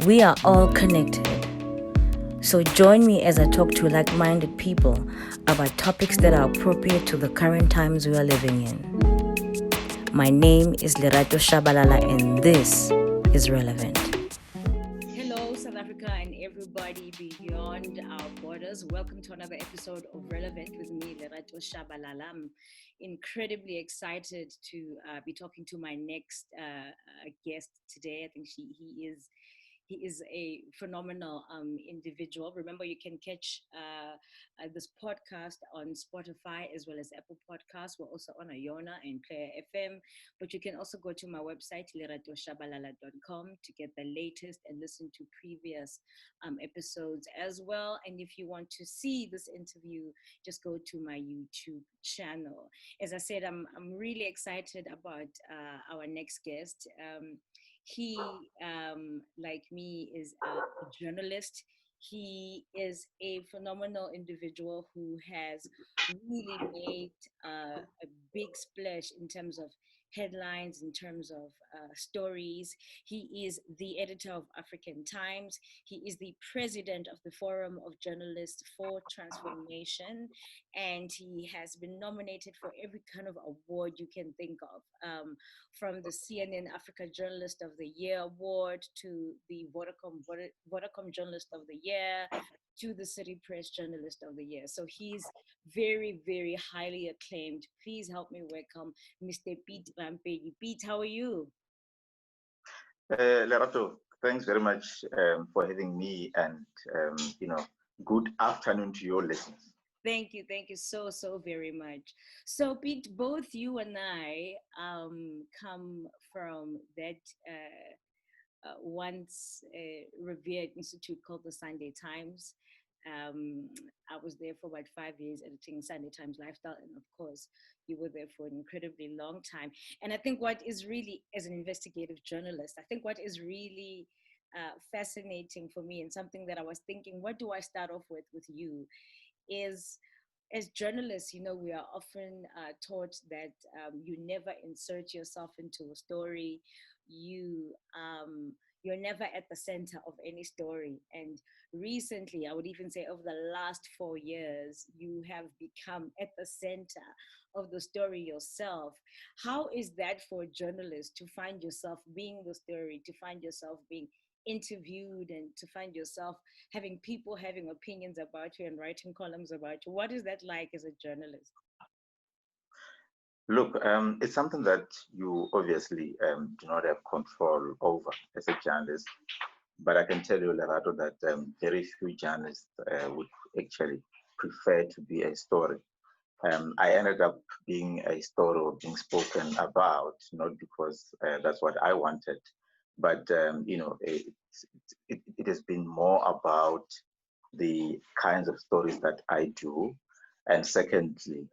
We are all connected. So join me as I talk to like-minded people about topics that are appropriate to the current times we are living in. My name is Lerato Shabalala and this is Relevant. Hello, South Africa and everybody beyond our borders. Welcome to another episode of Relevant with me, Lerato Shabalala. I'm incredibly excited to be talking to my next guest today. I think he is a phenomenal individual. Remember, you can catch this podcast on Spotify as well as Apple Podcasts. We're also on Iona and Player FM. But you can also go to my website, leratoshabalala.com, to get the latest and listen to previous episodes as well. And if you want to see this interview, just go to my YouTube channel. As I said, I'm really excited about our next guest. He, like me, is a journalist. He is a phenomenal individual who has really made a big splash in terms of headlines, in terms of stories. He is the editor of African Times. He is the president of the Forum of Journalists for Transformation, and he has been nominated for every kind of award you can think of. From the CNN Africa Journalist of the Year Award to the Vodacom Journalist of the Year to the City Press Journalist of the Year. So he's very, very highly acclaimed. Please help me welcome Mr. Piet Rampedi. Piet, how are you? Lerato, thanks very much for having me, and good afternoon to your listeners. Thank you so very much. So Piet, both you and I come from that once revered institute called the Sunday Times. I was there for about 5 years editing Sunday Times Lifestyle, and of course, you were there for an incredibly long time. And I think what is really, as an investigative journalist, I think what is really fascinating for me, and something that I was thinking, what do I start off with you, is as journalists, we are often taught that you never insert yourself into a story. You're never at the center of any story. And recently, I would even say over the last 4 years, you have become at the center of the story yourself. How is that for a journalist, to find yourself being the story, to find yourself being interviewed, and to find yourself having people having opinions about you and writing columns about you? What is that like as a journalist? Look, it's something that you obviously do not have control over as a journalist, but I can tell you, Lerato, that very few journalists would actually prefer to be a story. I ended up being a story or being spoken about, not because that's what I wanted, but it has been more about the kinds of stories that I do, and secondly,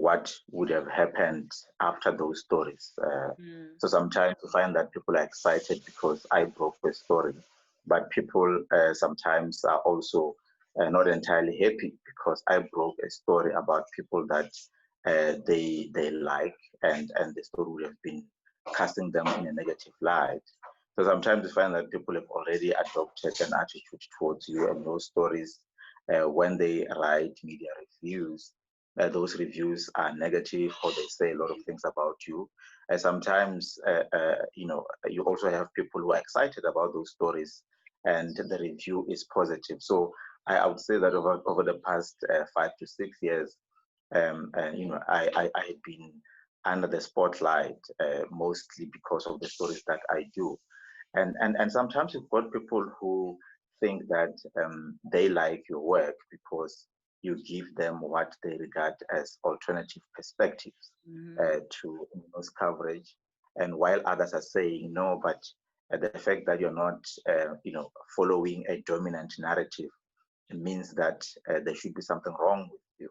what would have happened after those stories. So sometimes you find that people are excited because I broke the story, but people sometimes are also not entirely happy because I broke a story about people that they like, and the story would have been casting them in a negative light. So sometimes you find that people have already adopted an attitude towards you and those stories. When they write media reviews, those reviews are negative, or they say a lot of things about you. Sometimes, you also have people who are excited about those stories, and the review is positive. So I would say that over the past 5 to 6 years, I had been under the spotlight mostly because of the stories that I do. And sometimes you've got people who think that they like your work because you give them what they regard as alternative perspectives to news coverage, and while others are saying no, but the fact that you're not following a dominant narrative means that there should be something wrong with you.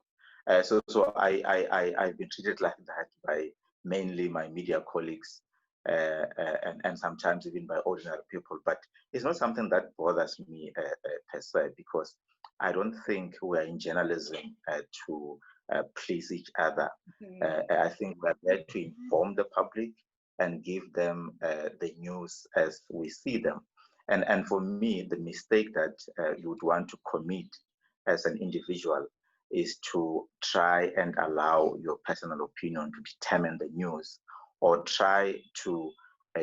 So I've been treated like that by mainly my media colleagues, and sometimes even by ordinary people. But it's not something that bothers me per se, because I don't think we're in journalism to please each other. I think we're there to inform the public and give them the news as we see them. And for me, the mistake that you would want to commit as an individual is to try and allow your personal opinion to determine the news, or try to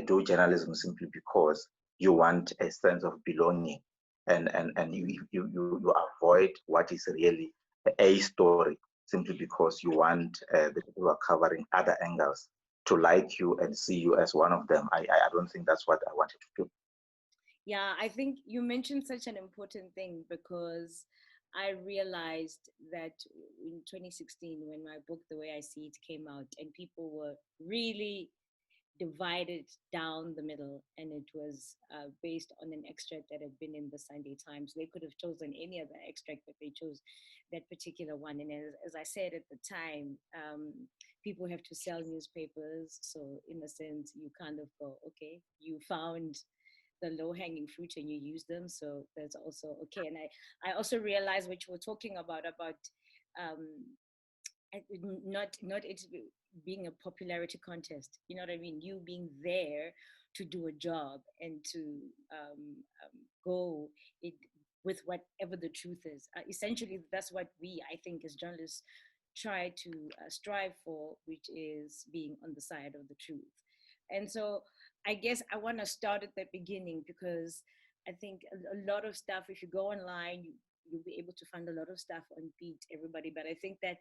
do journalism simply because you want a sense of belonging, and you avoid what is really a story simply because you want the people who are covering other angles to like you and see you as one of them. I don't think that's what I wanted to do. Yeah, I think you mentioned such an important thing, because I realized that in 2016, when my book, The Way I See It, came out, and people were really divided down the middle, and it was based on an extract that had been in the Sunday Times. They could have chosen any other extract, but they chose that particular one. And as I said at the time, people have to sell newspapers. So in a sense, you kind of go, okay, you found the low hanging fruit and you use them. So that's also okay. And I also realized what you were talking about um, not it being a popularity contest. You know what I mean? You being there to do a job and to go it with whatever the truth is. Essentially, that's what we, I think, as journalists, try to strive for, which is being on the side of the truth. And so, I guess I want to start at the beginning, because I think a lot of stuff, if you go online, you'll be able to find a lot of stuff on Beat Everybody. But I think that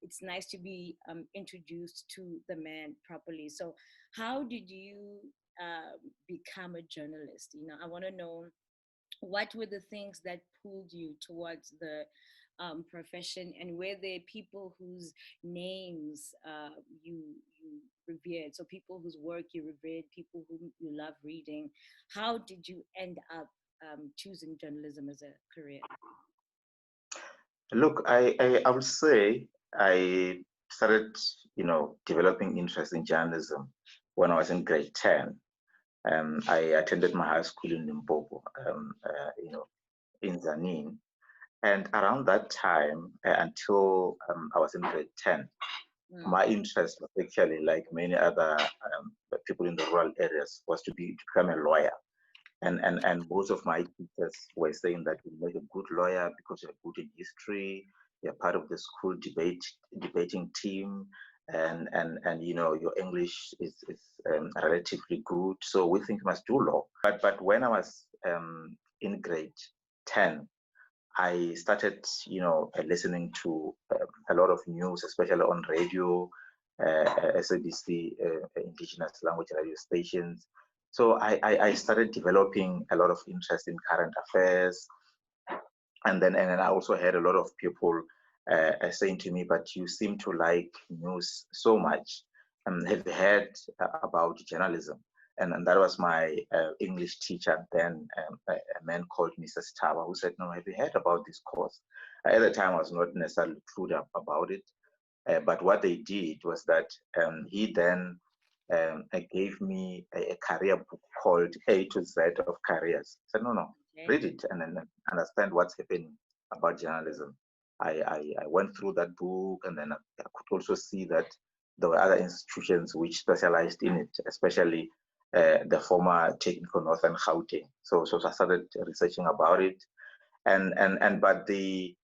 it's nice to be introduced to the man properly. So, how did you become a journalist? You know, I want to know, what were the things that pulled you towards the profession, and were there people whose names you revered, so people whose work you revered, people whom you love reading? How did you end up choosing journalism as a career? Look, I would say I started, developing interest in journalism when I was in grade 10. I attended my high school in Limpopo, in Zanin. And around that time, until I was in grade 10, my interest was actually, like many other people in the rural areas, was to become a lawyer. And most of my teachers were saying that you make a good lawyer because you're good in history, you're part of the school debating team, and your English is relatively good, so we think you must do law. But when I was in grade 10, I started, listening to a lot of news, especially on radio, SABC, indigenous language radio stations. So I started developing a lot of interest in current affairs, and then I also had a lot of people saying to me, "But you seem to like news so much. Have you heard about journalism?" And that was my English teacher then, a man called Mr. Stava, who said, "No, have you heard about this course?" At the time, I was not necessarily clued up about it. But what they did was that he then gave me a career book called A to Z of Careers. I said, no, Okay. read it and then understand what's happening about journalism. I went through that book, and then I could also see that there were other institutions which specialized in it, especially the former Technical Northern Gauteng. So I started researching about it, but the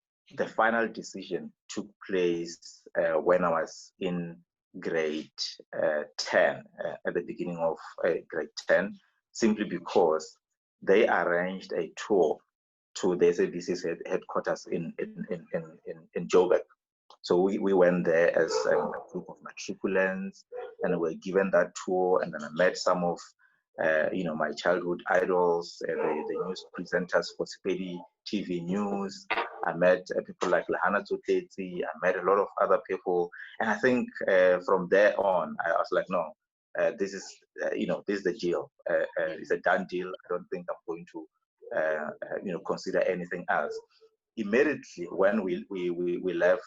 final decision took place when I was in grade 10, at the beginning of grade 10, simply because they arranged a tour to the SABC's headquarters in Joburg. So we went there as a group of matriculants, and we were given that tour, and then I met some of my childhood idols, the news presenters for Spedi TV News. I met people like Lahana Tsotetsi. I met a lot of other people, and I think from there on, I was like, no, this is this is the deal. It's a done deal. I don't think I'm going to consider anything else. Immediately when we left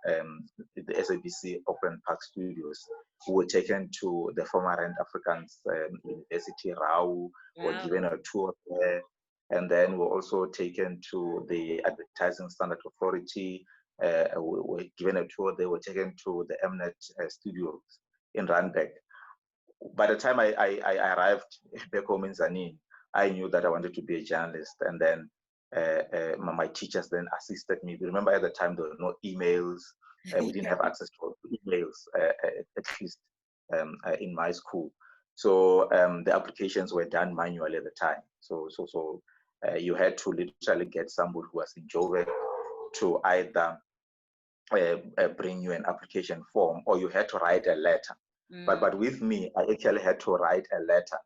the SABC Auckland Park Studios, we were taken to the former Rand Afrikaans University, Rau. We were given a tour there, and then we were also taken to the Advertising Standard Authority. We were given a tour. They were taken to the Mnet studios in Randburg. By the time I arrived back home in Zanin, I knew that I wanted to be a journalist. And then my teachers then assisted me. Remember, at the time, there were no emails. We didn't have access to emails, at least in my school. So the applications were done manually at the time. So you had to literally get somebody who was in Joburg to either bring you an application form, or you had to write a letter. But with me, I actually had to write a letter,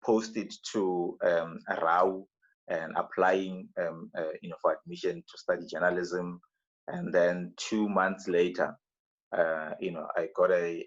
post it to RAU, and applying for admission to study journalism. And then 2 months later, I got a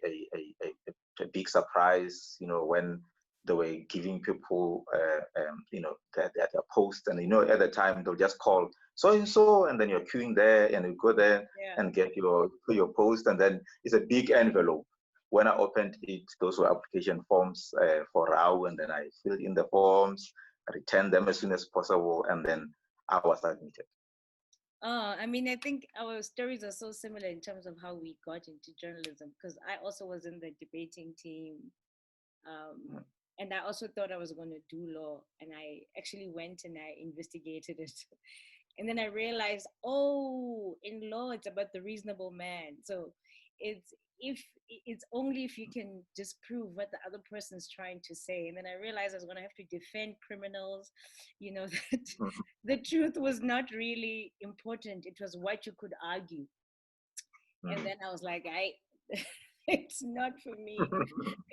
big surprise, when they were giving people, their post. And, at the time, they'll just call so and so, and then you're queuing there, and you go there and get your post. And then it's a big envelope. When I opened it, those were application forms for RAU, and then I filled in the forms, returned them as soon as possible, and then I was admitted. I mean, I think our stories are so similar in terms of how we got into journalism, because I also was in the debating team. And I also thought I was going to do law, and I actually went and I investigated it. And then I realized, in law, it's about the reasonable man. So it's only if you can disprove what the other person's trying to say. And then I realized I was going to have to defend criminals, that the truth was not really important. It was what you could argue. And then I was like, it's not for me,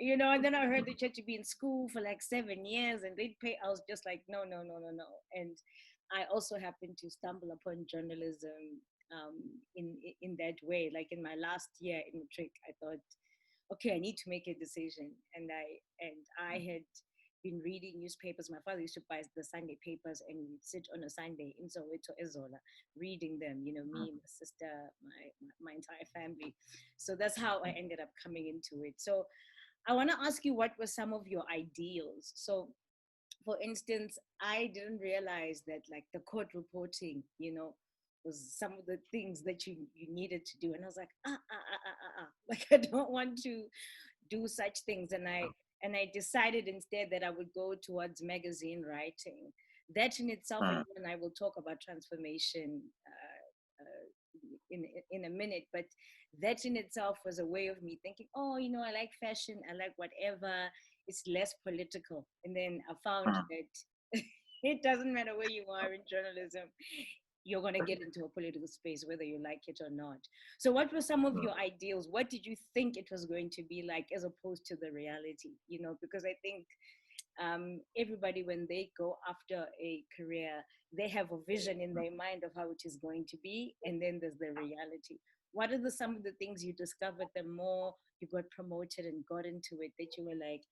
and then I heard that you had to be in school for like 7 years and they'd pay. I was just like, no. And I also happened to stumble upon journalism in that way. Like in my last year in matric, I thought, okay, I need to make a decision. And I had been reading newspapers. My father used to buy the Sunday papers, and we'd sit on a Sunday in Soweto, Ezola, reading them, me, my sister, my entire family. So that's how I ended up coming into it. So I want to ask you, what were some of your ideals? So for instance, I didn't realize that like the court reporting, was some of the things that you needed to do. And I was like, like, I don't want to do such things. And I decided instead that I would go towards magazine writing. That in itself, and I will talk about transformation in a minute, but that in itself was a way of me thinking, I like fashion, I like whatever, it's less political. And then I found that it doesn't matter where you are in journalism, you're going to get into a political space, whether you like it or not. So what were some of your ideals? What did you think it was going to be like, as opposed to the reality? Because I think everybody, when they go after a career, they have a vision in their mind of how it is going to be. And then there's the reality. What are some of the things you discovered the more you got promoted and got into it, that you were like,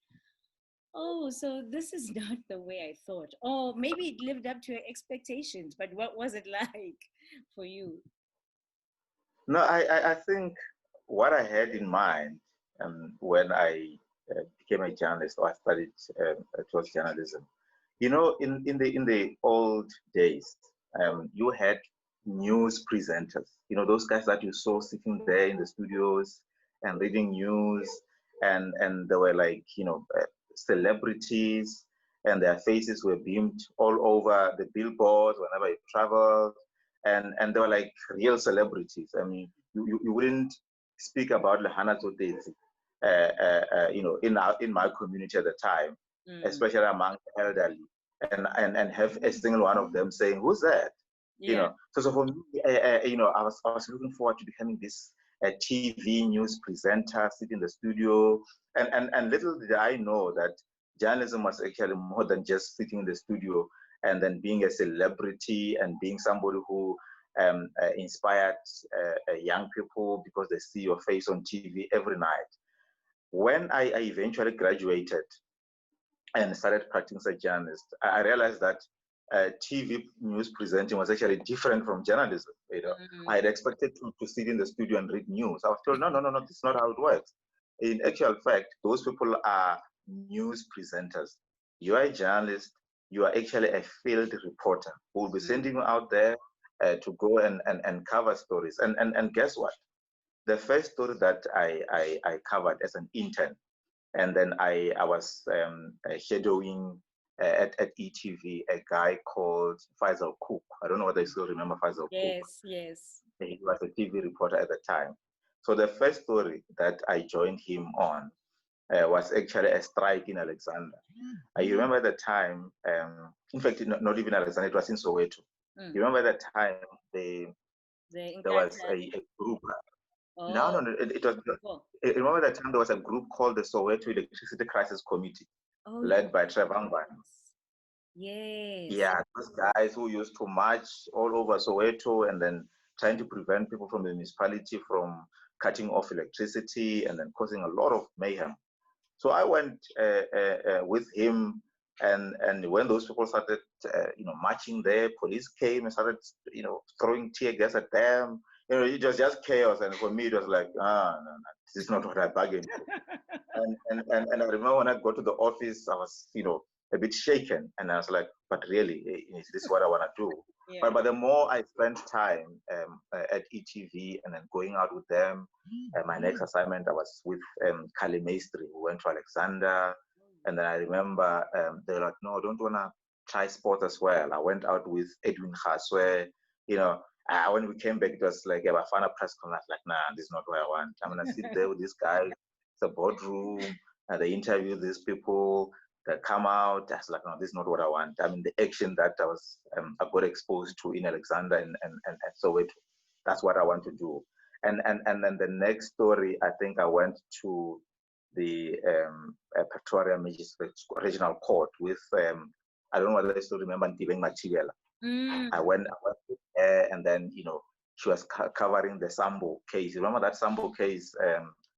so this is not the way I thought? Or maybe it lived up to your expectations, but what was it like for you? No, I think what I had in mind when I became a journalist, or I studied towards journalism, in the old days, you had news presenters, those guys that you saw sitting there in the studios and reading news, and they were like, celebrities, and their faces were beamed all over the billboards whenever you traveled, and they were like real celebrities. I mean, you wouldn't speak about Lehana Totezi, in my community at the time, especially among the elderly, and have a single one of them saying, "Who's that?" So for me, I was looking forward to becoming this TV news presenter, sit in the studio, and little did I know that journalism was actually more than just sitting in the studio and then being a celebrity and being somebody who inspired young people because they see your face on TV every night. When I eventually graduated and started practicing as a journalist, I realized that TV news presenting was actually different from journalism. I had expected to sit in the studio and read news. I was told, no, this is not how it works. In actual fact, those people are news presenters. You are a journalist. You are actually a field reporter who will be sending you out there to go and cover stories. And guess what? The first story that I covered as an intern, and then I was shadowing at ETV, a guy called Faisal Cook. I don't know whether you still remember Faisal Cook. Yes, yes. He was a TV reporter at the time. So the first story that I joined him on was actually a strike in Alexander. You remember the time, in fact, not even Alexander, it was in Soweto. You remember that time there was a group. No, it was. Remember that time there was a group called the Soweto Electricity Crisis Committee, led by Trevor Ngwan. Yes. Yeah, those guys who used to march all over Soweto and then trying to prevent people from the municipality from cutting off electricity and then causing a lot of mayhem. So I went with him, and when those people started, marching there, police came and started, throwing tear gas at them. It was just chaos, and for me, it was like, no, this is not what I bargained for. and I remember when I got to the office, I was, a bit shaken, and I was like, but really, is this what I want to do? Yeah. But the more I spent time at ETV and then going out with them, my next assignment I was with Kali Maestri. We went to Alexander, and then I remember they were like, no, don't want to try sports as well. I went out with Edwin Khaswe. When we came back, it was like a Bafana press conference. Like, nah, this is not what I want. I'm gonna sit there with this guy. It's a boardroom, and they interview these people. They come out. I was like, no, this is not what I want. I mean, the action that I got exposed to in Alexander and Soweto, that's what I want to do. And then the next story, I think I went to the Pretoria Magistrate Regional Court with I don't know whether I still remember Ndibeng Machibela. I went there, and then she was covering the Sambo case. You remember that Sambo case,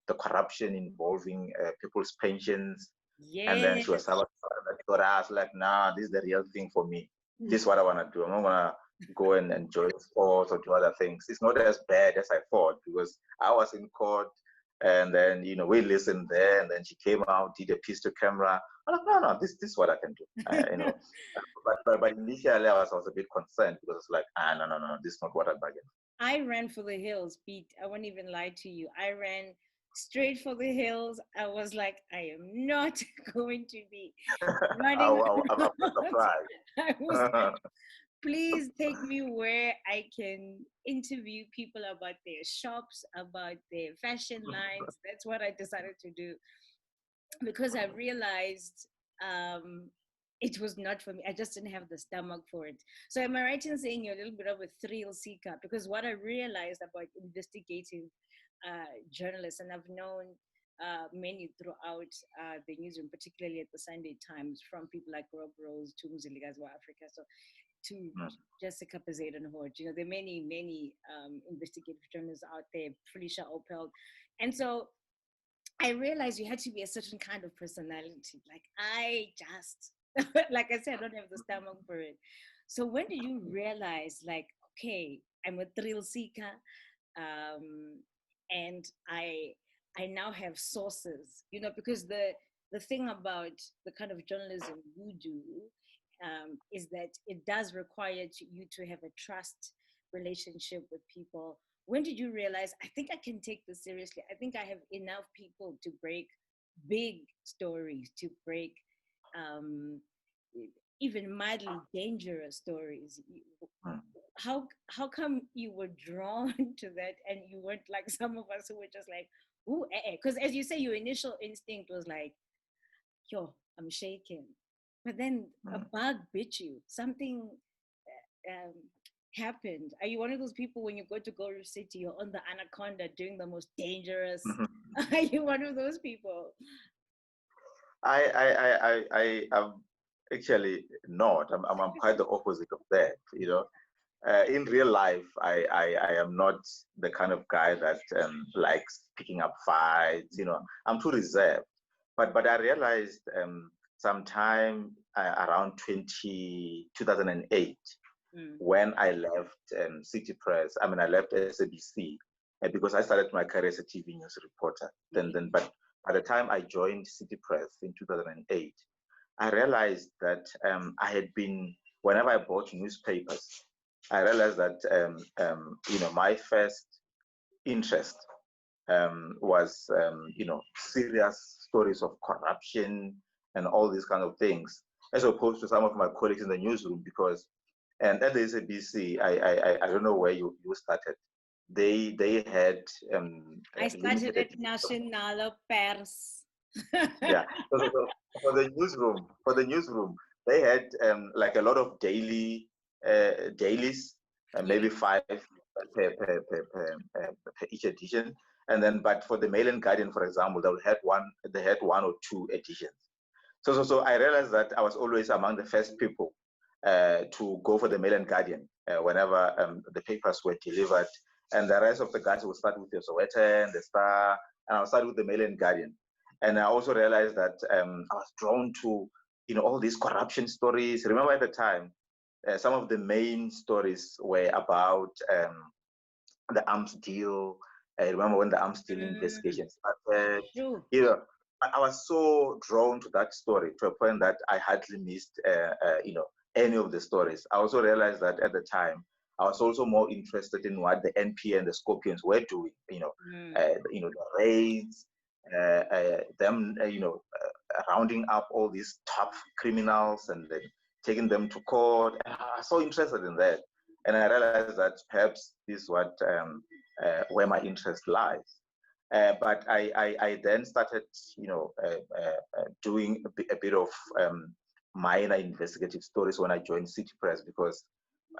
the corruption involving people's pensions. Yes. And then she was I was like, nah, this is the real thing for me. This is what I want to do. I'm not gonna go and enjoy sports or do other things. It's not as bad as I thought, because I was in court, and then we listened there, and then she came out, did a piece to camera. I'm like, no, this is what I can do. But initially I was a bit concerned, because it's like, no, this is not what I bargained. I ran for the hills, Pete. I won't even lie to you. I ran straight for the hills. I was like, I am not going to be running. I'm surprised. I was like, please take me where I can interview people about their shops, about their fashion lines. That's what I decided to do, because I realized it was not for me. I just didn't have the stomach for it. So am I right in saying you're a little bit of a thrill seeker? Because what I realized about investigative journalists, and I've known many throughout the newsroom, particularly at the Sunday Times, from people like Rob Rose to Mzilikazi wa Africa, so to Jessica Pazade-Hort. There are many investigative journalists out there, Felicia Opel. And so I realized you had to be a certain kind of personality. Like I just, like I said, I don't have the stomach for it. So when did you realize, like, okay, I'm a thrill seeker, and I now have sources, because the thing about the kind of journalism you do is that it does require you to have a trust relationship with people. When did you realize, I think I can take this seriously? I think I have enough people to break big stories, to break even mildly dangerous stories. How come you were drawn to that, and you weren't like some of us who were just like, ooh, because as you say, your initial instinct was like, yo, I'm shaking. But then a bug bit you. Something happened. Are you one of those people, when you go to Gold City, you're on the anaconda doing the most dangerous? Are you one of those people? I'm actually not. I'm quite the opposite of that. In real life, I am not the kind of guy that likes picking up fights. I'm too reserved. But I realized sometime around 2008, when I left City Press. I mean, I left SABC because I started my career as a TV news reporter. But by the time I joined City Press in 2008, I realized that I had been, whenever I bought newspapers, I realized that my first interest was serious stories of corruption and all these kind of things. as opposed to some of my colleagues in the newsroom. Because, and at the SABC, I don't know where you started. They had I started limited at edition. Nationale Pers. Yeah. So for the newsroom, they had like a lot of dailies, Yeah. maybe five per each edition. And then, but for the Mail and Guardian, for example, they had one or two editions. So I realized that I was always among the first people to go for the Mail and Guardian whenever the papers were delivered, and the rest of the guys would start with the Sowetan, the Star, and I'll start with the Mail and Guardian. And I also realized that I was drawn to, all these corruption stories. Remember at the time, some of the main stories were about the arms deal. I remember when the arms deal investigation started. True. I was so drawn to that story to a point that I hardly missed, any of the stories. I also realized that at the time, I was also more interested in what the NP and the Scorpions were doing. The raids, them, rounding up all these tough criminals and then taking them to court. And I was so interested in that, and I realized that perhaps this is what where my interest lies. But I then started, doing a bit of minor investigative stories when I joined City Press, because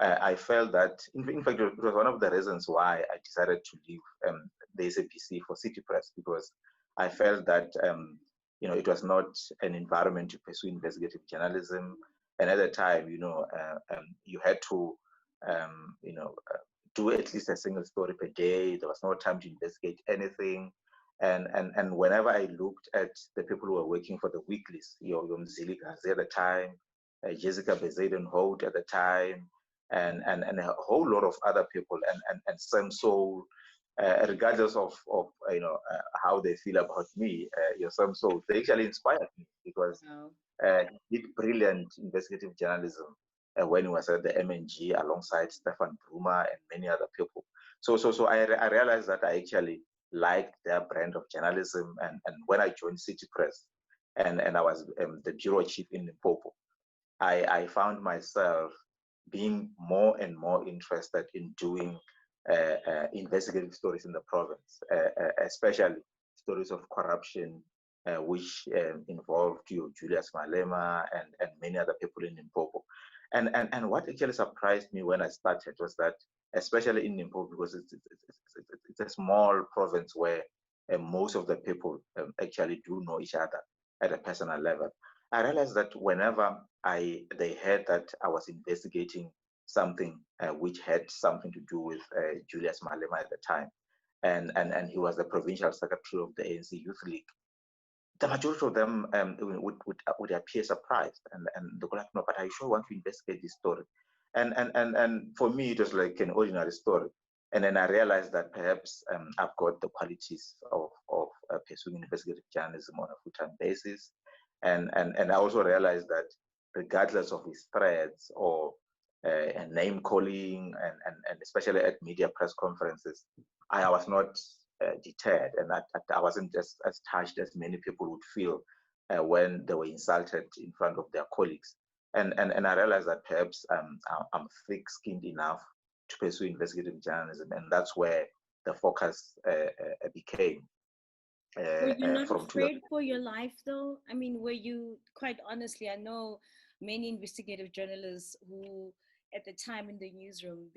I felt that, in fact, it was one of the reasons why I decided to leave the SABC for City Press, because I felt that, it was not an environment to pursue investigative journalism. And at the time, you had to, do at least a single story per day. There was no time to investigate anything. And whenever I looked at the people who were working for the weeklies, your Mzili Gazi at the time, Jessica Bezaden Holt at the time, and a whole lot of other people, and Sam Soul, regardless of how they feel about me, your Sam Soul, they actually inspired me, because Wow. he did brilliant investigative journalism when he was at the MNG alongside Stefan Bruma and many other people. So I realized that I actually liked their brand of journalism. And when I joined City Press, and I was the bureau chief in Limpopo, I found myself being more and more interested in doing investigative stories in the province, especially stories of corruption, which involved Julius Malema and many other people in Limpopo. And what actually surprised me when I started was that, especially in Limpopo, because it's a small province where most of the people actually do know each other at a personal level. I realized that whenever they heard that I was investigating something which had something to do with Julius Malema at the time, and he was the provincial secretary of the ANC Youth League, the majority of them would appear surprised, and they go like, "No, but I sure want to investigate this story." And for me, it was like an ordinary story. And then I realized that perhaps I've got the qualities of pursuing investigative journalism on a full-time basis. And I also realized that regardless of his threats or name calling, and especially at media press conferences, I was not deterred, and I wasn't just as touched as many people would feel when they were insulted in front of their colleagues. And I realized that perhaps I'm thick-skinned enough to pursue investigative journalism, and that's where the focus became Were you not from 2000. afraid for your life, though? I mean, were you, quite honestly, I know many investigative journalists who, at the time in the newsroom,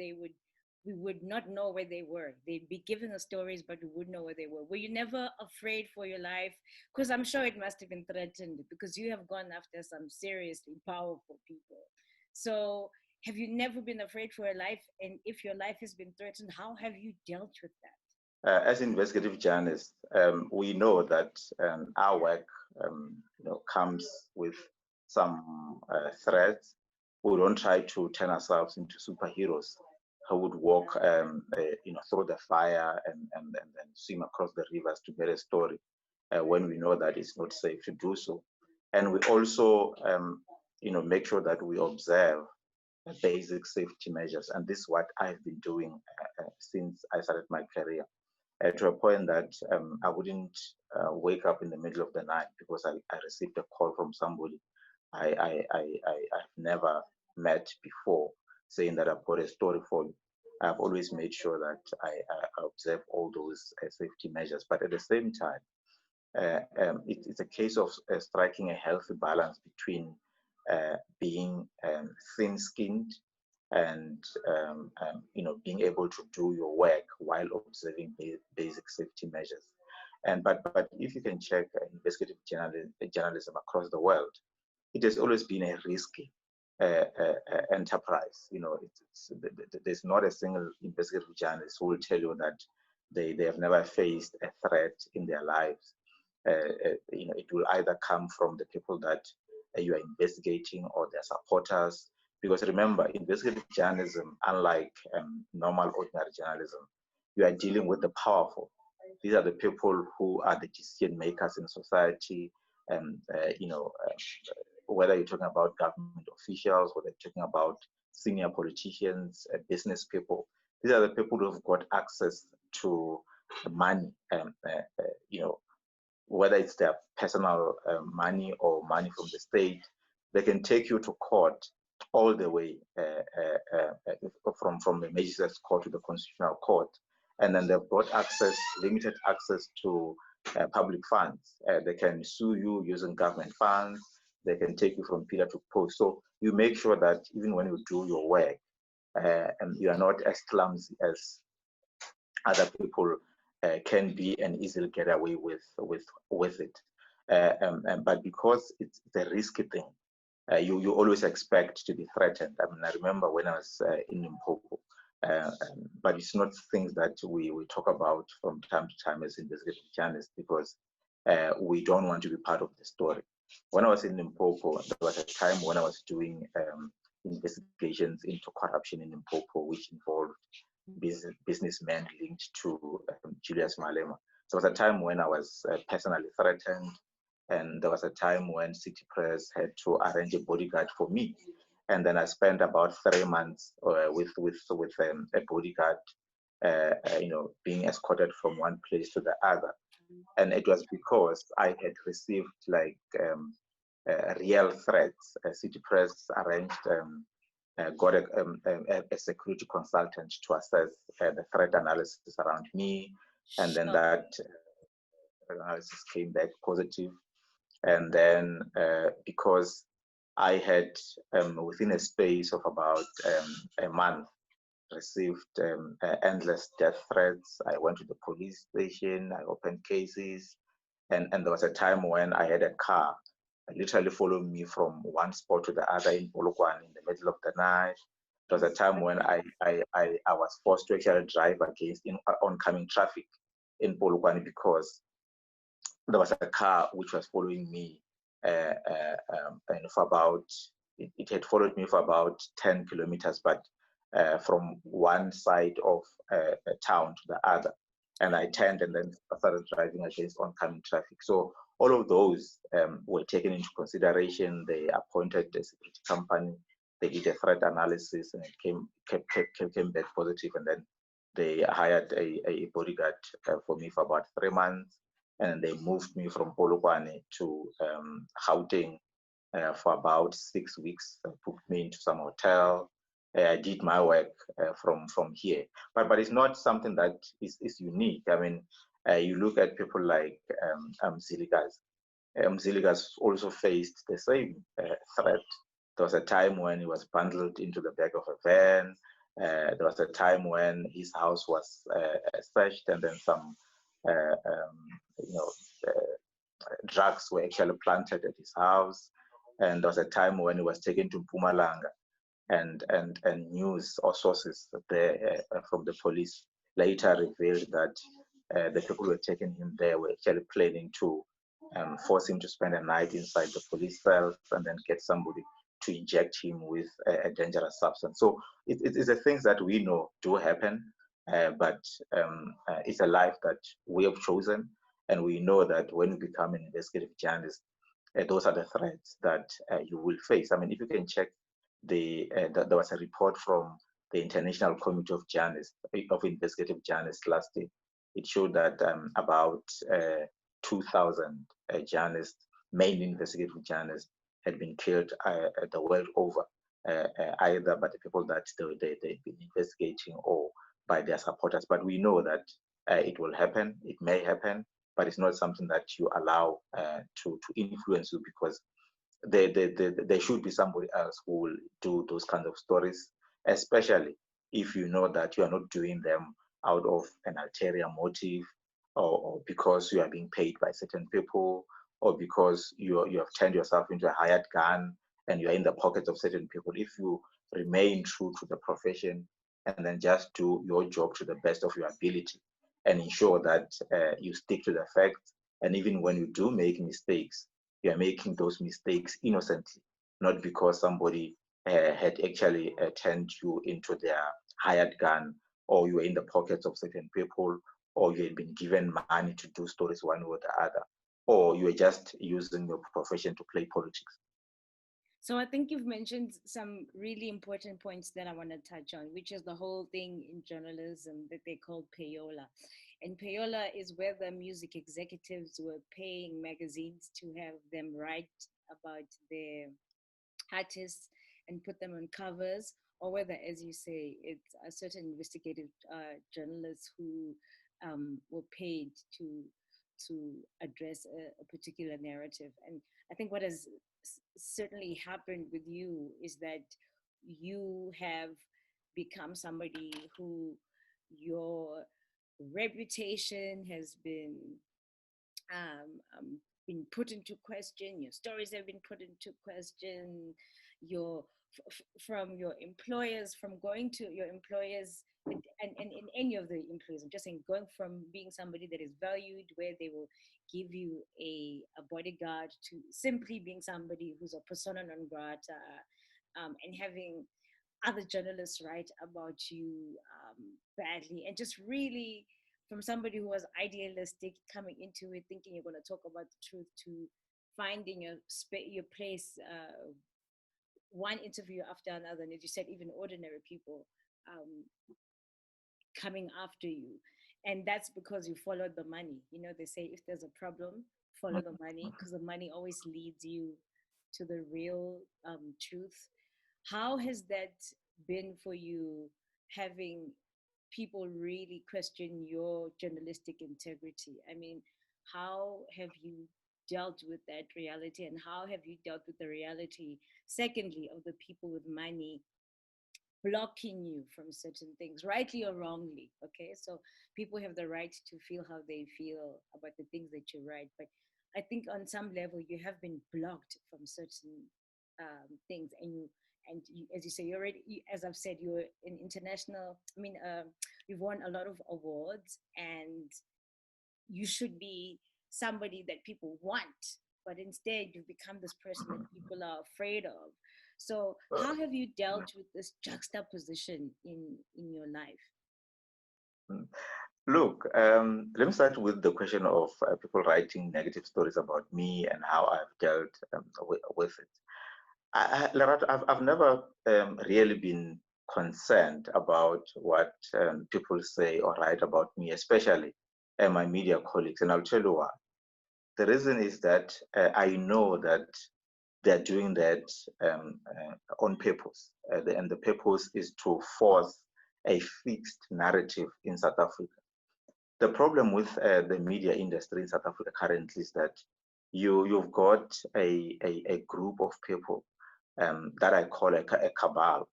we would not know where they were. They'd be giving us stories, but we wouldn't know where they were. Were you never afraid for your life? Because I'm sure it must have been threatened, because you have gone after some seriously powerful people. So, have you never been afraid for your life? And if your life has been threatened, how have you dealt with that? As investigative journalists, we know that our work, comes with some threats. We don't try to turn ourselves into superheroes who would walk, through the fire and then swim across the rivers to get a story when we know that it's not safe to do so. And we also, make sure that we observe basic safety measures. And this is what I've been doing since I started my career, to a point that I wouldn't wake up in the middle of the night because I received a call from somebody I've never met before saying that I've got a story for you. I've always made sure that I observe all those safety measures. But at the same time, it's a case of striking a healthy balance between being thin-skinned and being able to do your work while observing basic safety measures. And but if you can check investigative journalism across the world, it has always been a risky enterprise. There's not a single investigative journalist who will tell you that they have never faced a threat in their lives. It will either come from the people that you are investigating or their supporters. Because remember, investigative journalism, unlike normal ordinary journalism, you are dealing with the powerful. These are the people who are the decision makers in society, and whether you're talking about government officials, whether you're talking about senior politicians, business people, these are the people who have got access to money, whether it's their personal money or money from the state. They can take you to court all the way from the magistrates court to the constitutional court, and then they've got limited access to public funds. They can sue you using government funds. They can take you from pillar to post. So you make sure that even when you do your work, and you are not as clumsy as other people can be and easily get away with it. But because it's a risky thing, you always expect to be threatened. I mean, I remember when I was in Limpopo, but it's not things that we talk about from time to time as investigative journalists, because we don't want to be part of the story. When I was in Limpopo, there was a time when I was doing investigations into corruption in Limpopo, which involved businessmen linked to Julius Malema. So there was a time when I was personally threatened, and there was a time when City Press had to arrange a bodyguard for me. And then I spent about 3 months with a bodyguard, being escorted from one place to the other. And it was because I had received real threats. City Press arranged, got a security consultant to assess the threat analysis around me, and then that analysis came back positive. And then because I had, within a space of about a month, received endless death threats, I went to the police station, I opened cases, and there was a time when I had a car literally following me from one spot to the other in Polokwane in the middle of the night. There was a time when I was forced to actually drive against oncoming traffic in Polokwane because there was a car which was following me, and for about, it had followed me for about 10 kilometers, but from one side of a town to the other. And I turned and then started driving against oncoming traffic. So all of those were taken into consideration. They appointed a security company. They did a threat analysis, and it came back positive. And then they hired a bodyguard for me for about 3 months. And they moved me from Polokwane to Gauteng for about 6 weeks. They booked me into some hotel. I did my work from here, but it's not something that is unique. I mean, you look at people like Ziligas. Ziligas also faced the same threat. There was a time when he was bundled into the back of a van. There was a time when his house was searched, and then some drugs were actually planted at his house. And there was a time when he was taken to Mpumalanga, and news or sources there from the police later revealed that the people who were taking him there were actually planning to force him to spend a night inside the police cells and then get somebody to inject him with a dangerous substance. So it's the things that we know do happen, but it's a life that we have chosen, and we know that when you become an investigative journalist, those are the threats that you will face. I mean, if you can check there was a report from the International Committee of Journalists, of Investigative Journalists last year. It showed that about 2,000 journalists, mainly investigative journalists, had been killed the world over, either by the people that they've been investigating or by their supporters. But we know that it will happen, it may happen, but it's not something that you allow to influence you, because there should be somebody else who will do those kinds of stories, especially if you know that you are not doing them out of an ulterior motive, or because you are being paid by certain people, or because you have turned yourself into a hired gun and you are in the pockets of certain people. If you remain true to the profession and then just do your job to the best of your ability and ensure that you stick to the facts, and even when you do make mistakes, you are making those mistakes innocently, not because somebody had actually turned you into their hired gun, or you were in the pockets of certain people, or you had been given money to do stories one way or the other, or you were just using your profession to play politics. So I think you've mentioned some really important points that I want to touch on, which is the whole thing in journalism that they call payola. And payola is where the music executives were paying magazines to have them write about their artists and put them on covers, or whether, as you say, it's a certain investigative journalists who were paid to address a particular narrative. And I think what has certainly happened with you is that you have become somebody who your reputation has been put into question, your stories have been put into question, your from your employers, from going to your employers, and in any of the employers, I'm just saying, going from being somebody that is valued, where they will give you a bodyguard, to simply being somebody who's a persona non grata, and having other journalists write about you badly, and just really from somebody who was idealistic coming into it thinking you're going to talk about the truth, to finding your place, one interview after another, and as you said, even ordinary people um, coming after you. And that's because you followed the money. You know, they say if there's a problem, follow the money, because the money always leads you to the real truth. How has that been for you, having people really question your journalistic integrity? I mean, how have you dealt with that reality, and how have you dealt with the reality, secondly, of the people with money blocking you from certain things, rightly or wrongly? Okay, so people have the right to feel how they feel about the things that you write, but I think on some level you have been blocked from certain things, and as you say, you already, as I've said, you're an international. I mean, you've won a lot of awards, and you should be somebody that people want, but instead you've become this person that people are afraid of. So how have you dealt with this juxtaposition in your life? Look, let me start with the question of people writing negative stories about me and how I've dealt with it. Lerato, I've never really been concerned about what people say or write about me, especially my media colleagues. And I'll tell you why. The reason is that I know that they're doing that on purpose. And the purpose is to force a fixed narrative in South Africa. The problem with the media industry in South Africa currently is that you've got a group of people that I call a cabal,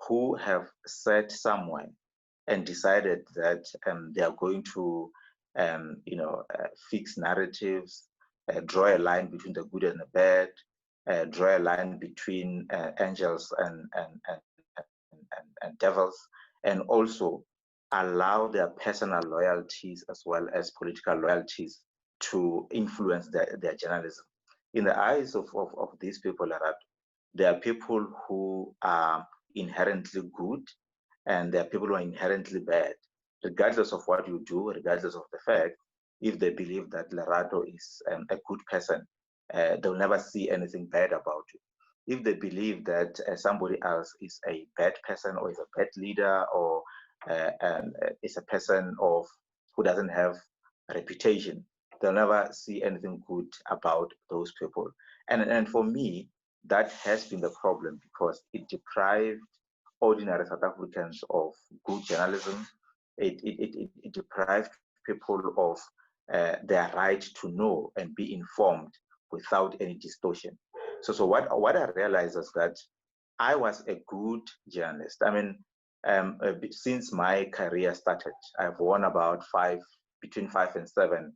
who have sat somewhere and decided that they are going to fix narratives, draw a line between the good and the bad, draw a line between angels and devils, and also allow their personal loyalties as well as political loyalties to influence their journalism. In the eyes of these people, there are people who are inherently good, and there are people who are inherently bad. Regardless of what you do, regardless of the fact, if they believe that Lerato is a good person, they'll never see anything bad about you. If they believe that somebody else is a bad person, or is a bad leader, or is a person who doesn't have a reputation, they'll never see anything good about those people. And for me, that has been the problem because it deprived ordinary South Africans of good journalism. It deprived people of their right to know and be informed without any distortion. So what I realized is that I was a good journalist. I mean, since my career started, I've won about between 5 and 7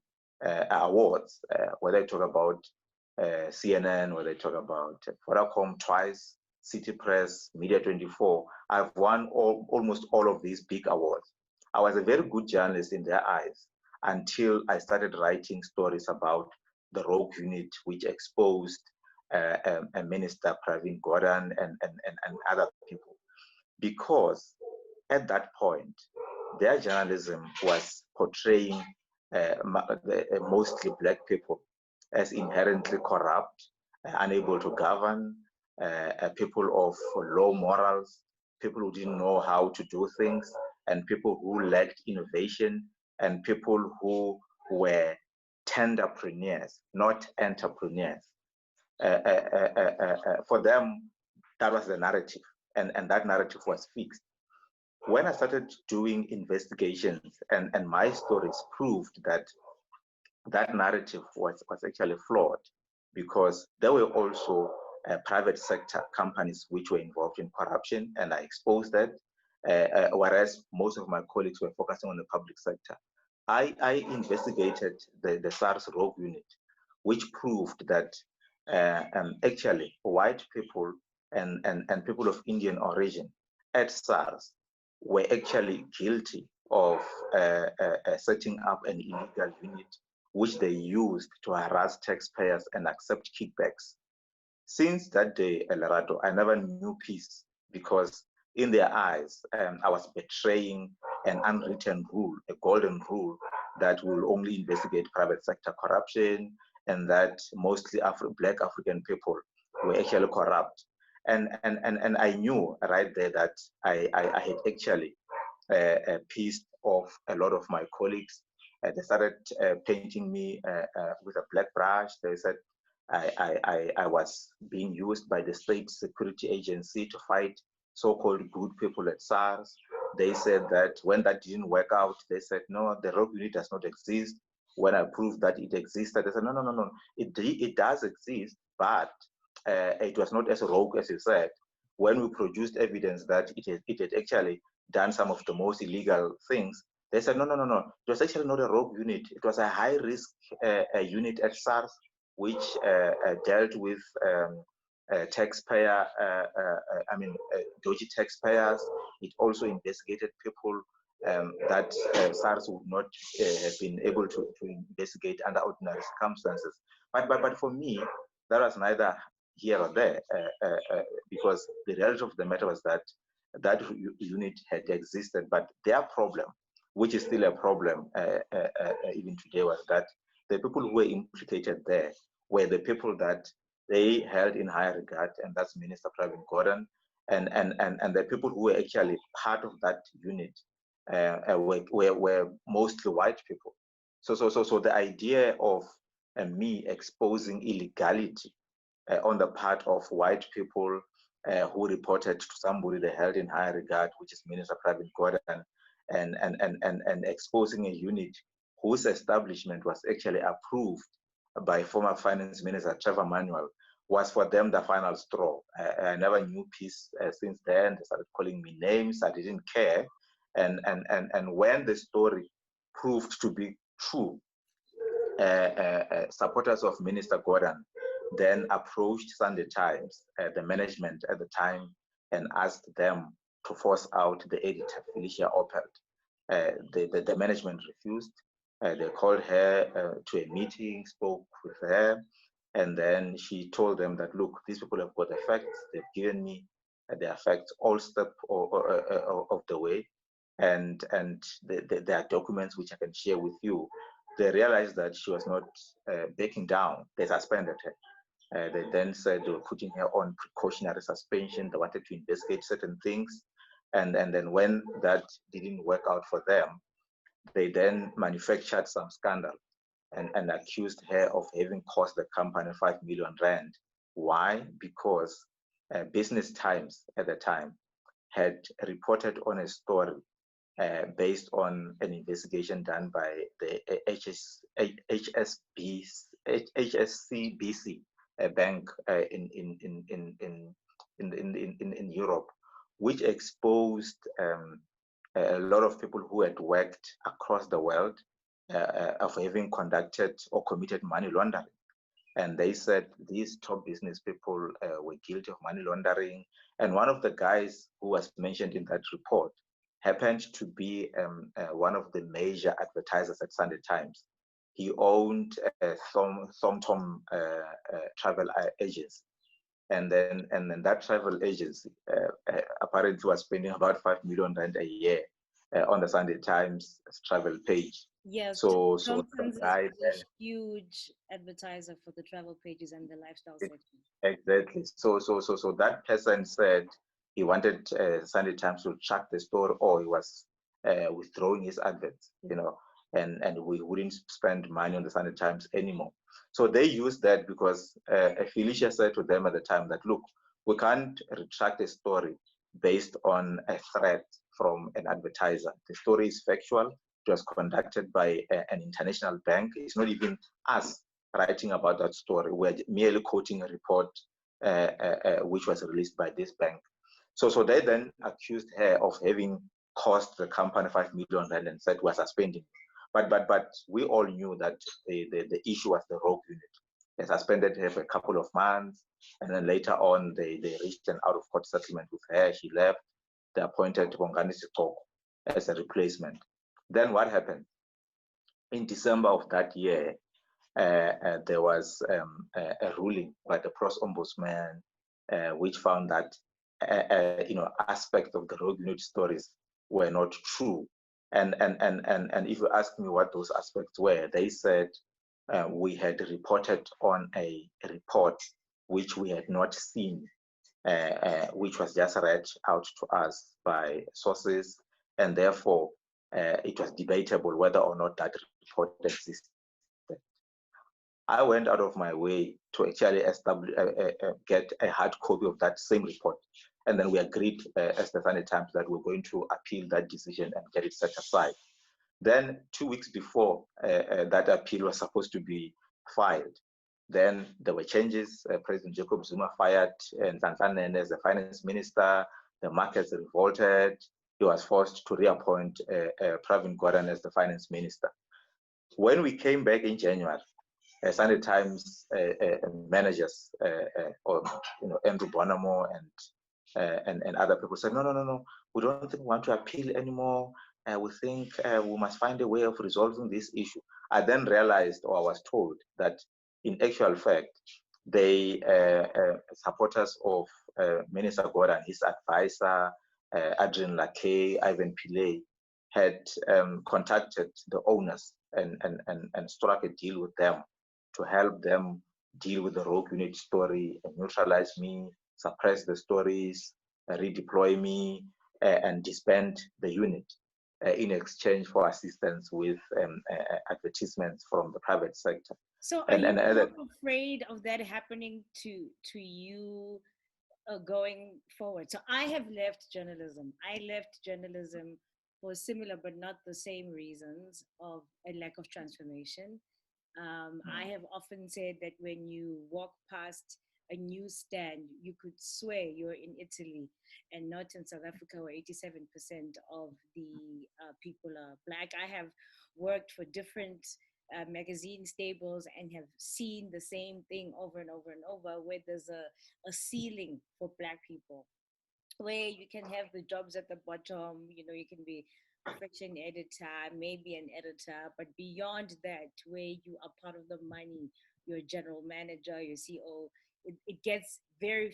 awards. Whether I talk about CNN, whether I talk about Vodacom twice, City Press, Media 24, I've won almost all of these big awards. I was a very good journalist in their eyes until I started writing stories about the rogue unit, which exposed Minister Pravin Gordhan and other people. Because at that point, their journalism was portraying mostly Black people as inherently corrupt, unable to govern, people of low morals, people who didn't know how to do things, and people who lacked innovation, and people who were tenderpreneurs, not entrepreneurs. For them, that was the narrative, and that narrative was fixed. When I started doing investigations and my stories proved that that narrative was actually flawed because there were also private sector companies which were involved in corruption, and I exposed that, whereas most of my colleagues were focusing on the public sector. I investigated the SARS rogue unit, which proved that actually white people and people of Indian origin at SARS were actually guilty of setting up an illegal unit which they used to harass taxpayers and accept kickbacks. Since that day, Eldorado, I never knew peace because in their eyes, I was betraying an unwritten rule, a golden rule that will only investigate private sector corruption and that mostly Black African people were actually corrupt. And I knew right there that I had actually pissed off a lot of my colleagues. They started painting me with a black brush. They said I was being used by the state security agency to fight so-called good people at SARS. They said that when that didn't work out, they said, no, the rogue unit does not exist. When I proved that it existed, they said, no, it does exist, but it was not as rogue as you said. When we produced evidence that it had actually done some of the most illegal things, they said, no. It was actually not a rogue unit. It was a high-risk unit at SARS, which dealt with taxpayer, dodgy taxpayers. It also investigated people that SARS would not have been able to investigate under ordinary circumstances. But for me, that was neither here or there, because the reality of the matter was that that unit had existed, but their problem, which is still a problem even today, was that the people who were implicated there were the people that they held in high regard, and that's Minister Pravin Gordhan, and the people who were actually part of that unit were mostly white people. So the idea of me exposing illegality on the part of white people who reported to somebody they held in high regard, which is Minister Pravin Gordhan, and exposing a unit whose establishment was actually approved by former Finance Minister Trevor Manuel, was for them the final straw. I never knew peace since then. They started calling me names. I didn't care. And when the story proved to be true, supporters of Minister Gordhan then approached Sunday Times, the management at the time, and asked them to force out the editor, Felicia Oppelt. The management refused. They called her to a meeting, spoke with her, and then she told them that, look, these people have got the facts. They've given me their facts all step of the way, and there are documents which I can share with you. They realized that she was not backing down. They suspended her. They then said they were putting her on precautionary suspension. They wanted to investigate certain things. And then when that didn't work out for them, they then manufactured some scandal and accused her of having cost the company 5 million rand Why? Because Business Times at the time had reported on a story based on an investigation done by the HSBC, a bank in Europe, which exposed a lot of people who had worked across the world of having conducted or committed money laundering. And they said these top business people were guilty of money laundering. And one of the guys who was mentioned in that report happened to be one of the major advertisers at Sunday Times. He owned a Tom travel agency. And then that travel agency apparently was spending about 5 million rand a year on the Sunday Times travel page. Yes, So the Thompson's is guy a huge advertiser for the travel pages and the lifestyle section. exactly. So that person said he wanted Sunday Times to track the store, or he was withdrawing his adverts, and we wouldn't spend money on the Sunday Times anymore. So they used that because Felicia said to them at the time that, look, we can't retract a story based on a threat from an advertiser. The story is factual. It was conducted by an international bank. It's not even us writing about that story. We're merely quoting a report which was released by this bank. So they then accused her of having cost the company 5 million rand and said we're suspending. But we all knew that the issue was the rogue unit. They suspended her for a couple of months, and then later on they reached an out of court settlement with her. She left. They appointed Bongani Sitoko as a replacement. Then what happened? In December of that year, there was a ruling by the Pros Ombudsman, which found that aspects of the rogue unit stories were not true. And if you ask me what those aspects were, they said we had reported on a report which we had not seen, which was just read out to us by sources, and therefore it was debatable whether or not that report existed. I went out of my way to actually get a hard copy of that same report. And then we agreed as the Sunday Times that we're going to appeal that decision and get it set aside. Then 2 weeks before that appeal was supposed to be filed, then there were changes. President Jacob Zuma fired Nhlanhla as the finance minister. The markets revolted. He was forced to reappoint Pravin Gordhan as the finance minister. When we came back in January, Sunday Times managers, or Andrew Bonamo and other people said, no, we don't think we want to appeal anymore. We think we must find a way of resolving this issue. I then realized, or I was told, that in actual fact, they supporters of Minister Gordhan, his advisor, Adrian Lakay, Ivan Pillay, had contacted the owners and struck a deal with them to help them deal with the rogue unit story and neutralize me, suppress the stories, redeploy me, and disband the unit in exchange for assistance with advertisements from the private sector. So are you afraid of that happening to you going forward? So I have left journalism. I left journalism for similar but not the same reasons of a lack of transformation. I have often said that when you walk past a newsstand, you could swear you're in Italy and not in South Africa, where 87% of the people are Black. I have worked for different magazine stables and have seen the same thing over and over and over, where there's a ceiling for Black people, where you can have the jobs at the bottom, you can be a fiction editor, maybe an editor, but beyond that, where you are part of the money, your general manager, your CEO, it gets very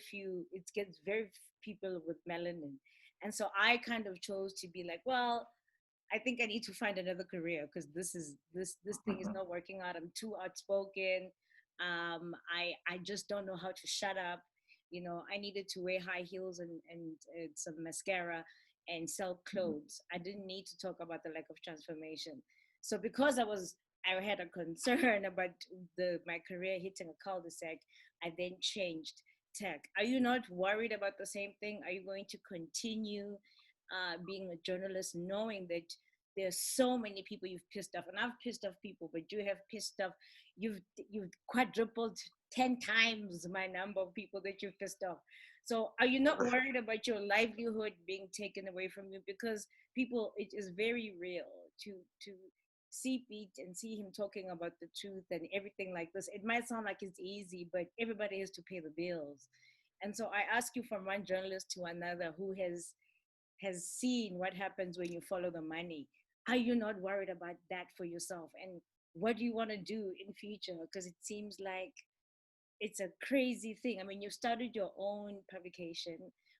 people with melanin. And so I kind of chose to be like, well, I think I need to find another career because this thing is not working out. I'm too outspoken. I just don't know how to shut up. I needed to wear high heels and some mascara and sell clothes. I didn't need to talk about the lack of transformation. So because I was I had a concern about my career hitting a cul-de-sac. I then changed tech. Are you not worried about the same thing? Are you going to continue being a journalist, knowing that there's so many people you've pissed off, and I've pissed off people, but you have pissed off. You've quadrupled 10 times my number of people that you've pissed off. So are you not worried about your livelihood being taken away from you? Because people, it is very real to see Pete and see him talking about the truth and everything like this. It might sound like it's easy, but everybody has to pay the bills. And so I ask you, from one journalist to another who has seen what happens when you follow the money, are you not worried about that for yourself? And what do you want to do in future? Because it seems like it's a crazy thing. I mean, you started your own publication,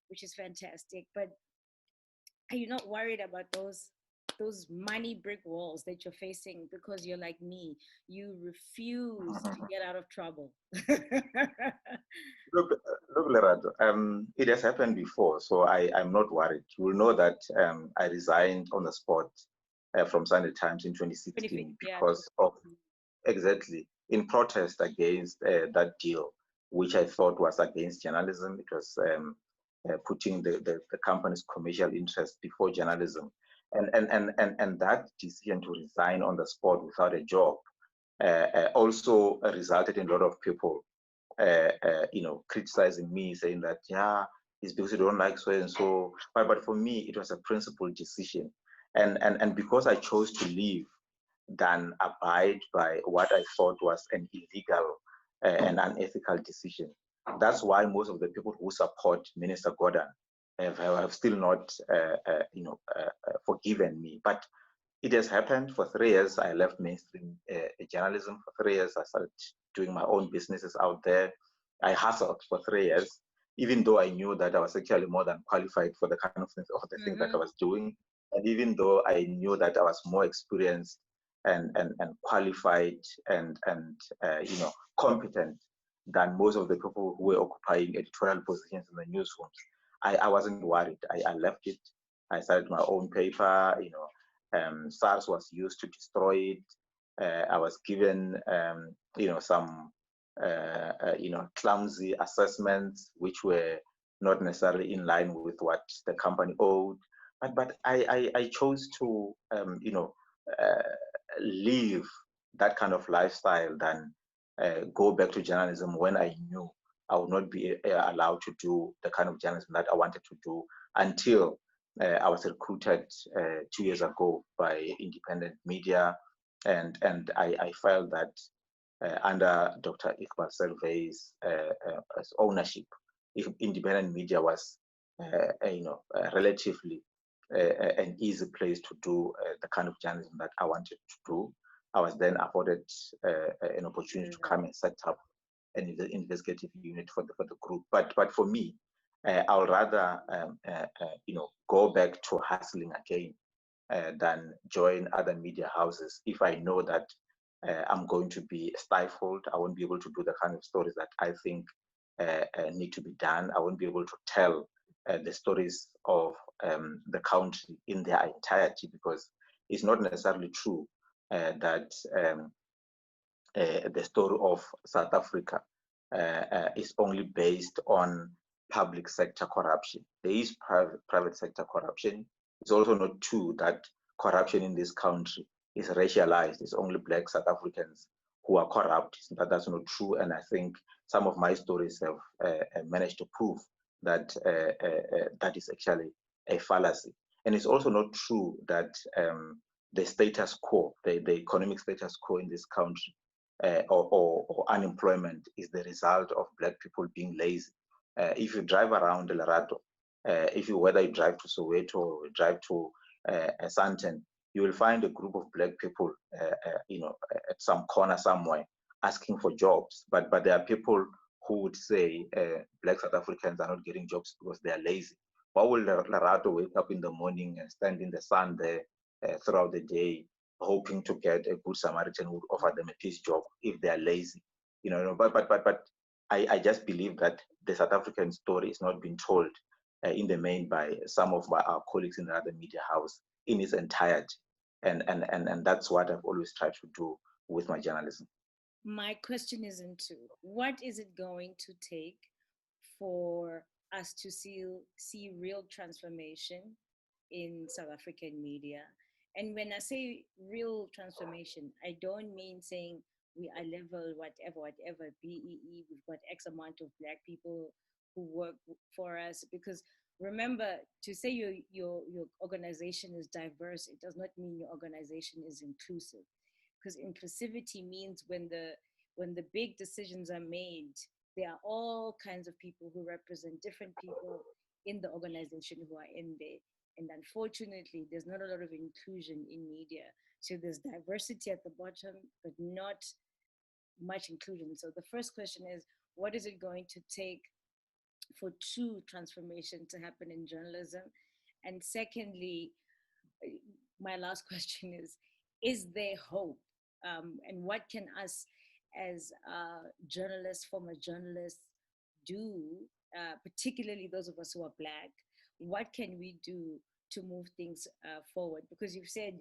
which is fantastic, but are you not worried about those money brick walls that you're facing because you're like me? You refuse to get out of trouble. Look, look, Lerato, it has happened before, so I'm not worried. You will know that I resigned on the spot from Sunday Times in 2016 Yeah. because of exactly in protest against that deal, which I thought was against journalism. It was putting the company's commercial interest before journalism, and that decision to resign on the spot without a job also resulted in a lot of people criticizing me, saying that, yeah, it's because you don't like so and so. But for me, it was a principled decision. And because I chose to leave than abide by what I thought was an illegal and unethical decision. That's why most of the people who support Minister Gordon have still not, forgiven me. But it has happened. For 3 years. I left mainstream journalism. For 3 years, I started doing my own businesses out there. I hustled for 3 years, even though I knew that I was actually more than qualified for the kind of things, or the things that I was doing. And even though I knew that I was more experienced and qualified and competent than most of the people who were occupying editorial positions in the newsrooms, I wasn't worried. I left it. I started my own paper. SARS was used to destroy it. I was given, some, clumsy assessments which were not necessarily in line with what the company owed. But I chose to, uh, leave that kind of lifestyle than go back to journalism when I knew I would not be allowed to do the kind of journalism that I wanted to do until I was recruited 2 years ago by independent media, and I felt that under Dr. Iqbal Selve's ownership, if independent media was, relatively an easy place to do the kind of journalism that I wanted to do. I was then afforded an opportunity to come and set up an investigative unit for the group. But for me, I'll rather go back to hustling again than join other media houses if I know that I'm going to be stifled. I won't be able to do the kind of stories that I think need to be done. I won't be able to tell the stories of the country in their entirety, because it's not necessarily true that the story of South Africa is only based on public sector corruption. There is private sector corruption. It's also not true that corruption in this country is racialized. It's only Black South Africans who are corrupt. That's not true. And I think some of my stories have managed to prove that that is actually a fallacy. And it's also not true that the status quo, the economic status quo in this country, or unemployment is the result of Black people being lazy. If you drive around Lerato, whether you drive to Soweto or drive to Sandton, you will find a group of Black people, at some corner somewhere asking for jobs. But there are people who would say Black South Africans are not getting jobs because they are lazy. Why will Lerato wake up in the morning and stand in the sun there throughout the day, hoping to get a good Samaritan who would offer them a peace job if they are lazy? But I just believe that the South African story is not being told in the main by some of our colleagues in the other media house in its entirety. And that's what I've always tried to do, with my journalism. My question is into what is it going to take for us to see real transformation in South African media? And when I say real transformation, I don't mean saying we are level whatever BEE. We've got X amount of black people who work for us. Because remember, to say your organization is diverse, it does not mean your organization is inclusive. Because inclusivity means when the big decisions are made, there are all kinds of people who represent different people in the organization who are in there. And unfortunately, there's not a lot of inclusion in media. So there's diversity at the bottom, but not much inclusion. So the first question is, what is it going to take for true transformation to happen in journalism? And secondly, my last question is there hope? And what can us as journalists, former journalists, do, particularly those of us who are black? What can we do to move things forward? Because you've said,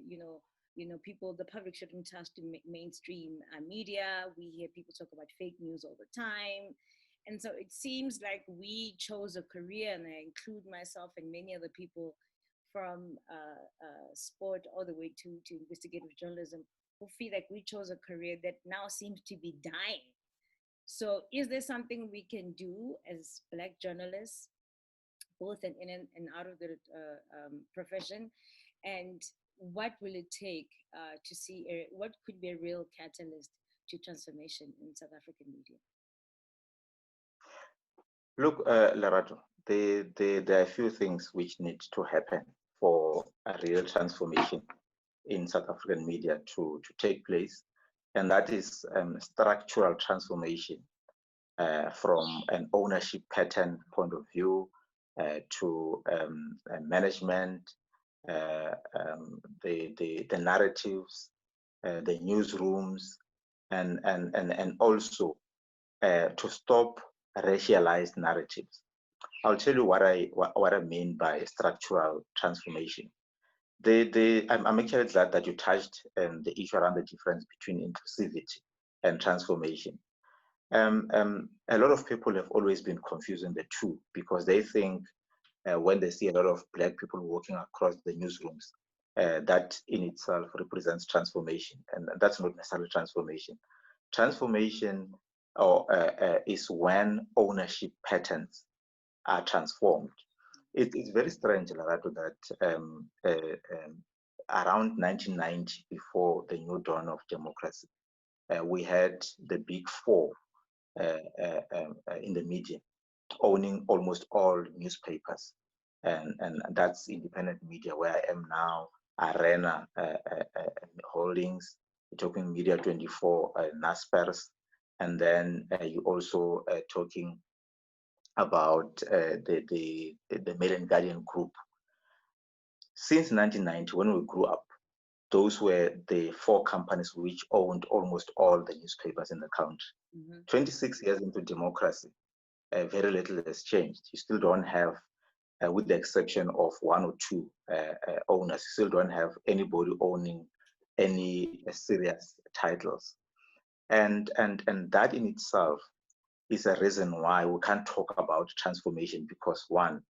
people, the public shouldn't trust to mainstream media. We hear people talk about fake news all the time. And so it seems like we chose a career, and I include myself and many other people from sport all the way to investigative journalism, who feel like we chose a career that now seems to be dying. So is there something we can do as black journalists, both in and out of the profession? And what will it take to see, what could be a real catalyst to transformation in South African media? Look, Lerato, there are a few things which need to happen for a real transformation in South African media to take place, and that is structural transformation from an ownership pattern point of view to management, the narratives, the newsrooms, and also to stop racialized narratives. I'll tell you what I mean by structural transformation. I'm actually glad that you touched the issue around the difference between inclusivity and transformation. A lot of people have always been confusing the two, because they think when they see a lot of black people walking across the newsrooms, that in itself represents transformation, and that's not necessarily transformation. Transformation is when ownership patterns are transformed. It's very strange, Larato, that around 1990, before the new dawn of democracy, we had the big four in the media owning almost all newspapers, and that's independent media, where I am now, Arena Holdings, you're talking Media 24, Naspers, and then you also talking about the Mail and Guardian group. Since 1990, when we grew up, those were the four companies which owned almost all the newspapers in the country. 26 years into democracy, very little has changed. You still don't have, with the exception of one or two owners, you still don't have anybody owning any serious titles. And that in itself is a reason why we can't talk about transformation, because one,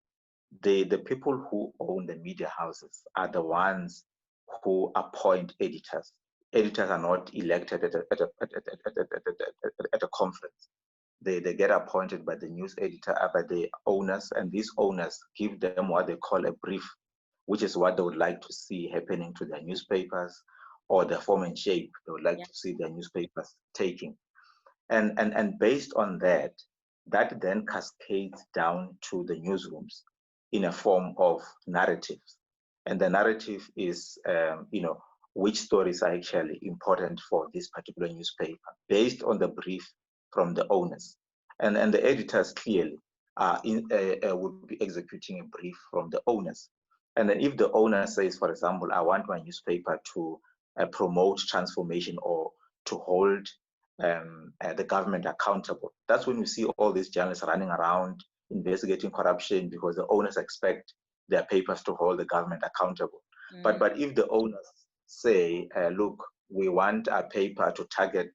the people who own the media houses are the ones who appoint editors. Editors are not elected at a conference. They get appointed by the news editor, by the owners, and these owners give them what they call a brief, which is what they would like to see happening to their newspapers, or the form and shape they would like to see their newspapers taking. And based on that, that then cascades down to the newsrooms in a form of narratives. And the narrative is, which stories are actually important for this particular newspaper, based on the brief from the owners. And the editors clearly would be executing a brief from the owners. And then if the owner says, for example, I want my newspaper to promote transformation, or to hold the government accountable, that's when we see all these journalists running around investigating corruption, because the owners expect their papers to hold the government accountable. But if the owners say, look, we want a paper to target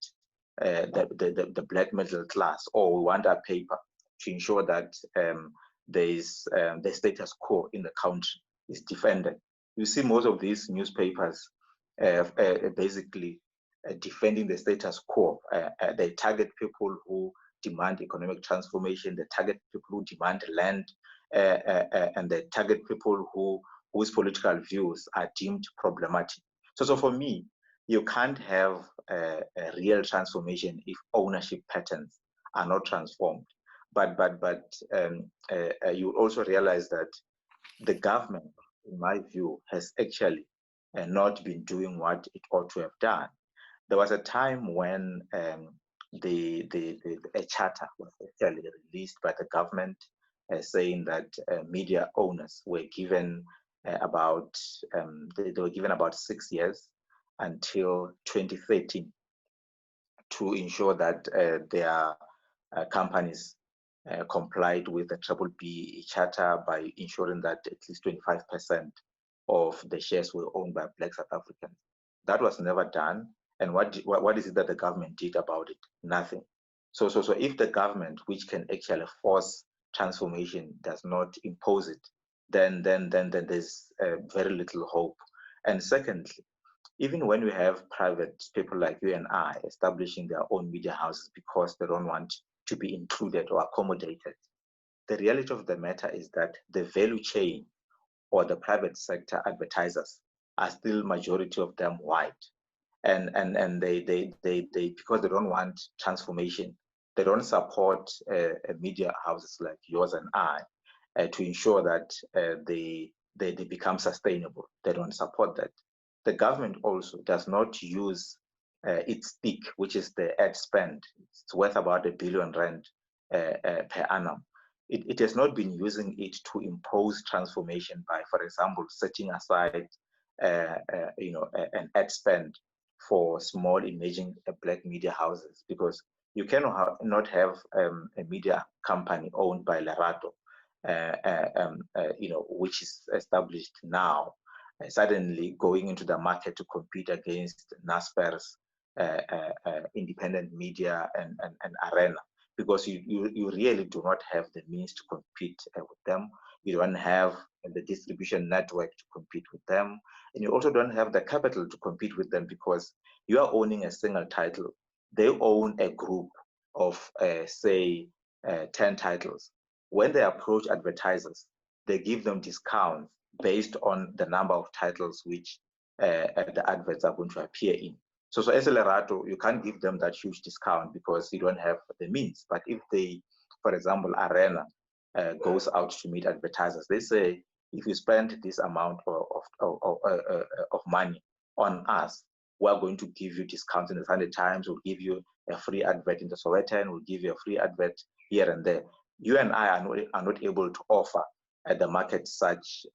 the black middle class, or we want a paper to ensure that there's the status quo in the country is defended. You see most of these newspapers basically defending the status quo. They target people who demand economic transformation, they target people who demand land, and they target people whose political views are deemed problematic. So for me, you can't have a real transformation if ownership patterns are not transformed. But you also realize that the government, in my view, has actually not been doing what it ought to have done. There was a time when a charter was actually released by the government saying that media owners were given they were given about 6 years until 2013 to ensure that their companies complied with the Triple B Charter by ensuring that at least 25% of the shares were owned by Black South Africans. That was never done. And what is it that the government did about it? Nothing. So if the government, which can actually force transformation, does not impose it, then there's very little hope. And secondly, even when we have private people like you and I establishing their own media houses because they don't want to be included or accommodated, the reality of the matter is that the value chain or the private sector advertisers are still majority of them white. And they because they don't want transformation, they don't support media houses like yours and I to ensure that they become sustainable. They don't support that. The government also does not use its stick, which is the ad spend. It's worth about R1 billion per annum. It has not been using it to impose transformation by, for example, setting aside an ad spend for small emerging Black media houses, because you cannot not have a media company owned by Lerato, which is established now, suddenly going into the market to compete against Naspers, independent media, and Arena, because you really do not have the means to compete with them. You don't have the distribution network to compete with them. And you also don't have the capital to compete with them, because you are owning a single title. They own a group of, say, 10 titles. When they approach advertisers, they give them discounts based on the number of titles which the adverts are going to appear in. So as a Lerato, you can't give them that huge discount because you don't have the means. But if they, for example, Arena goes out to meet advertisers, they say, if you spend this amount of money on us, we're going to give you discounts in the Sunday Times, we'll give you a free advert in the Sowetan, we'll give you a free advert here and there. You and I are not able to offer at the market such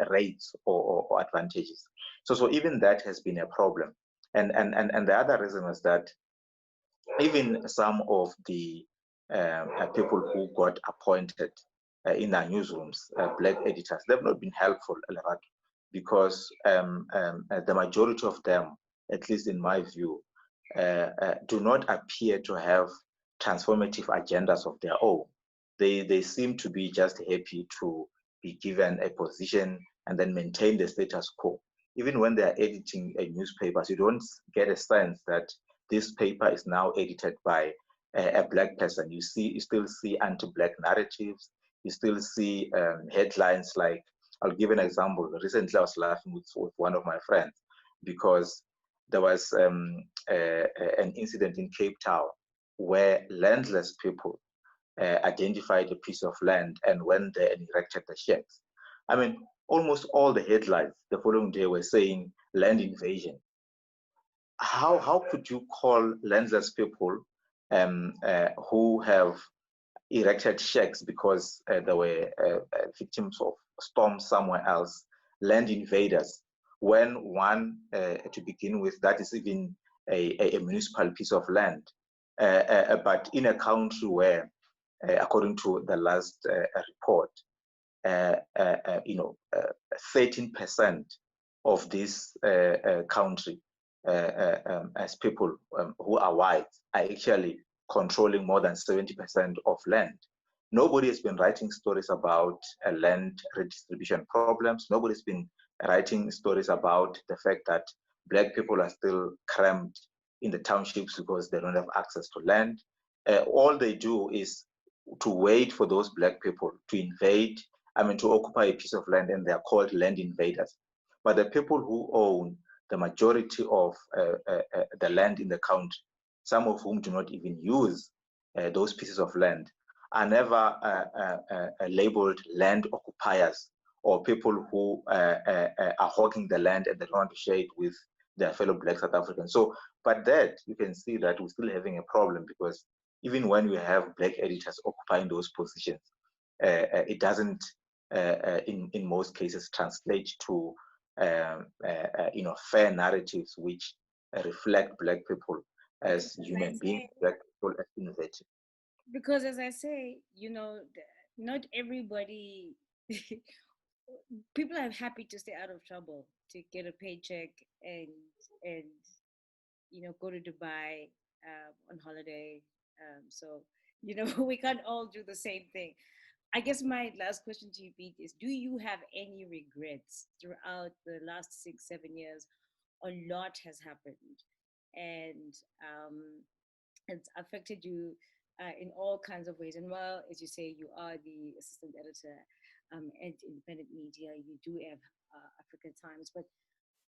rates or advantages. So even that has been a problem. And the other reason is that even some of the people who got appointed in our newsrooms, Black editors, they've not been helpful a lot, because the majority of them, at least in my view, do not appear to have transformative agendas of their own. They seem to be just happy to be given a position and then maintain the status quo. Even when they are editing newspapers, you don't get a sense that this paper is now edited by a Black person. You still see anti-Black narratives. You still see headlines like, I'll give an example. Recently, I was laughing with one of my friends because there was an incident in Cape Town where landless people identified a piece of land and went there and erected the sheds. I mean, almost all the headlines the following day were saying land invasion. How could you call landless people who have erected shacks because they were victims of storms somewhere else, land invaders, when one, to begin with, that is even a municipal piece of land, but in a country where, according to the last report, 13% of this country as people who are white are actually controlling more than 70% of land. Nobody has been writing stories about land redistribution problems. Nobody's been writing stories about the fact that Black people are still crammed in the townships because they don't have access to land. All they do is to wait for those Black people to invade, to occupy a piece of land, and they are called land invaders. But the people who own the majority of the land in the country, some of whom do not even use those pieces of land, are never labeled land occupiers or people who are hogging the land and they don't want to share it with their fellow Black South Africans. So, but that you can see that we're still having a problem, because even when we have Black editors occupying those positions, it doesn't, in most cases, translate to fair narratives which reflect Black people as human beings, Black people as innovative. Because as I say, not everybody, people are happy to stay out of trouble to get a paycheck and go to Dubai on holiday. So we can't all do the same thing. I guess my last question to you, Pete, is: do you have any regrets throughout the last 6-7 years? A lot has happened, and it's affected you in all kinds of ways. And while, as you say, you are the assistant editor at Independent Media, you do have African Times. But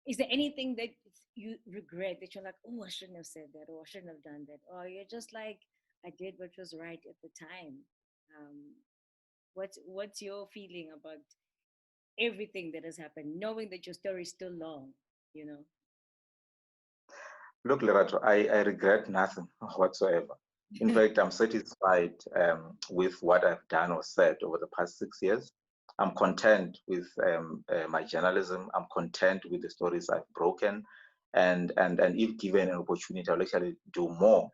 is there anything that you regret, that you're like, oh, I shouldn't have said that, or I shouldn't have done that, or you're just like, I did what was right at the time? Um, what's your feeling about everything that has happened, knowing that your story is still long, you know? Look, Lerato, I regret nothing whatsoever. In fact, I'm satisfied with what I've done or said over the past 6 years. I'm content with my journalism. I'm content with the stories I've broken, and if given an opportunity, I'll actually do more,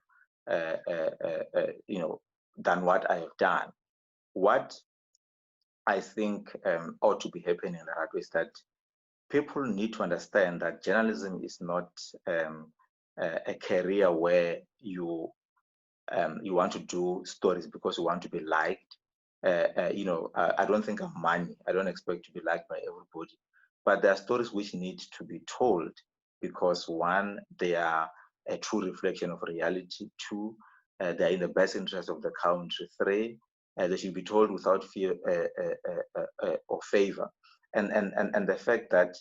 than what I have done. What I think ought to be happening, Lerato, is that people need to understand that journalism is not a career where you want to do stories because you want to be liked. I don't think of money. I don't expect to be liked by everybody. But there are stories which need to be told because, one, they are a true reflection of reality. Two, they're in the best interest of the country. Three, they should be told without fear or favor. And the fact that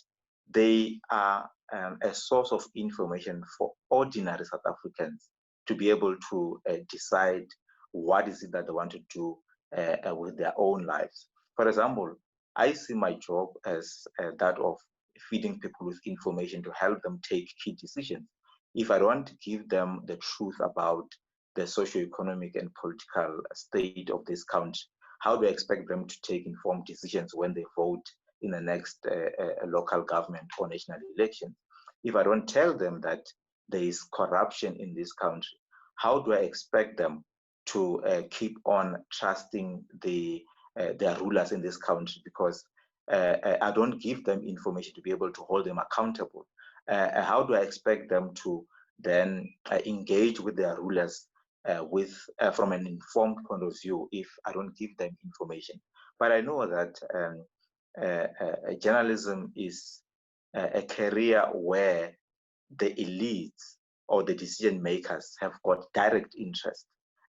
they are a source of information for ordinary South Africans to be able to decide what is it that they want to do with their own lives. For example, I see my job as that of feeding people with information to help them take key decisions. If I don't give them the truth about the socio-economic and political state of this country, how do I expect them to take informed decisions when they vote in the next local government or national elections? If I don't tell them that there is corruption in this country, how do I expect them to keep on trusting their rulers in this country? Because I don't give them information to be able to hold them accountable. How do I expect them to then engage with their rulers from an informed point of view if I don't give them information? But I know that journalism is a career where the elites or the decision makers have got direct interest,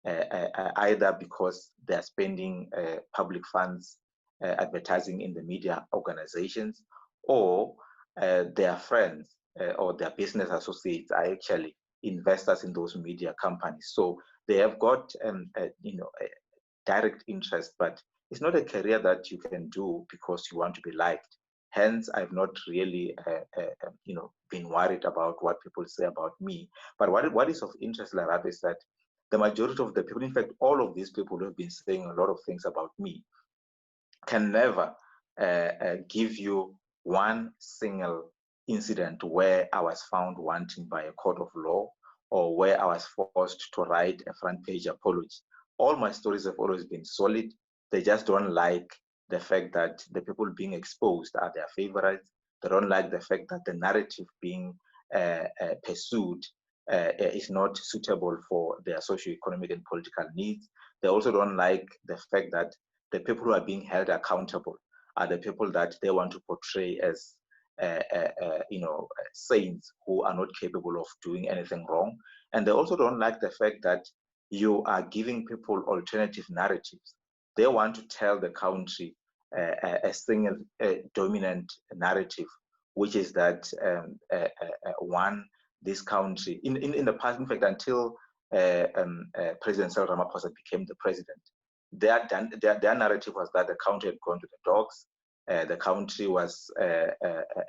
either because they're spending public funds advertising in the media organizations, or their friends or their business associates are actually investors in those media companies. So they have got a direct interest, but it's not a career that you can do because you want to be liked. Hence, I've not really, been worried about what people say about me. But what is of interest, Larab, is that the majority of the people, in fact, all of these people who have been saying a lot of things about me, can never give you one single incident where I was found wanting by a court of law or where I was forced to write a front page apology. All my stories have always been solid. They just don't like the fact that the people being exposed are their favorites. They don't like the fact that the narrative being pursued is not suitable for their socio-economic and political needs. They also don't like the fact that the people who are being held accountable are the people that they want to portray as saints who are not capable of doing anything wrong. And they also don't like the fact that you are giving people alternative narratives. They want to tell the country a single dominant narrative, which is that one, this country, in the past, in fact, until President Cyril Ramaphosa became the president, their narrative was that the country had gone to the dogs, the country was a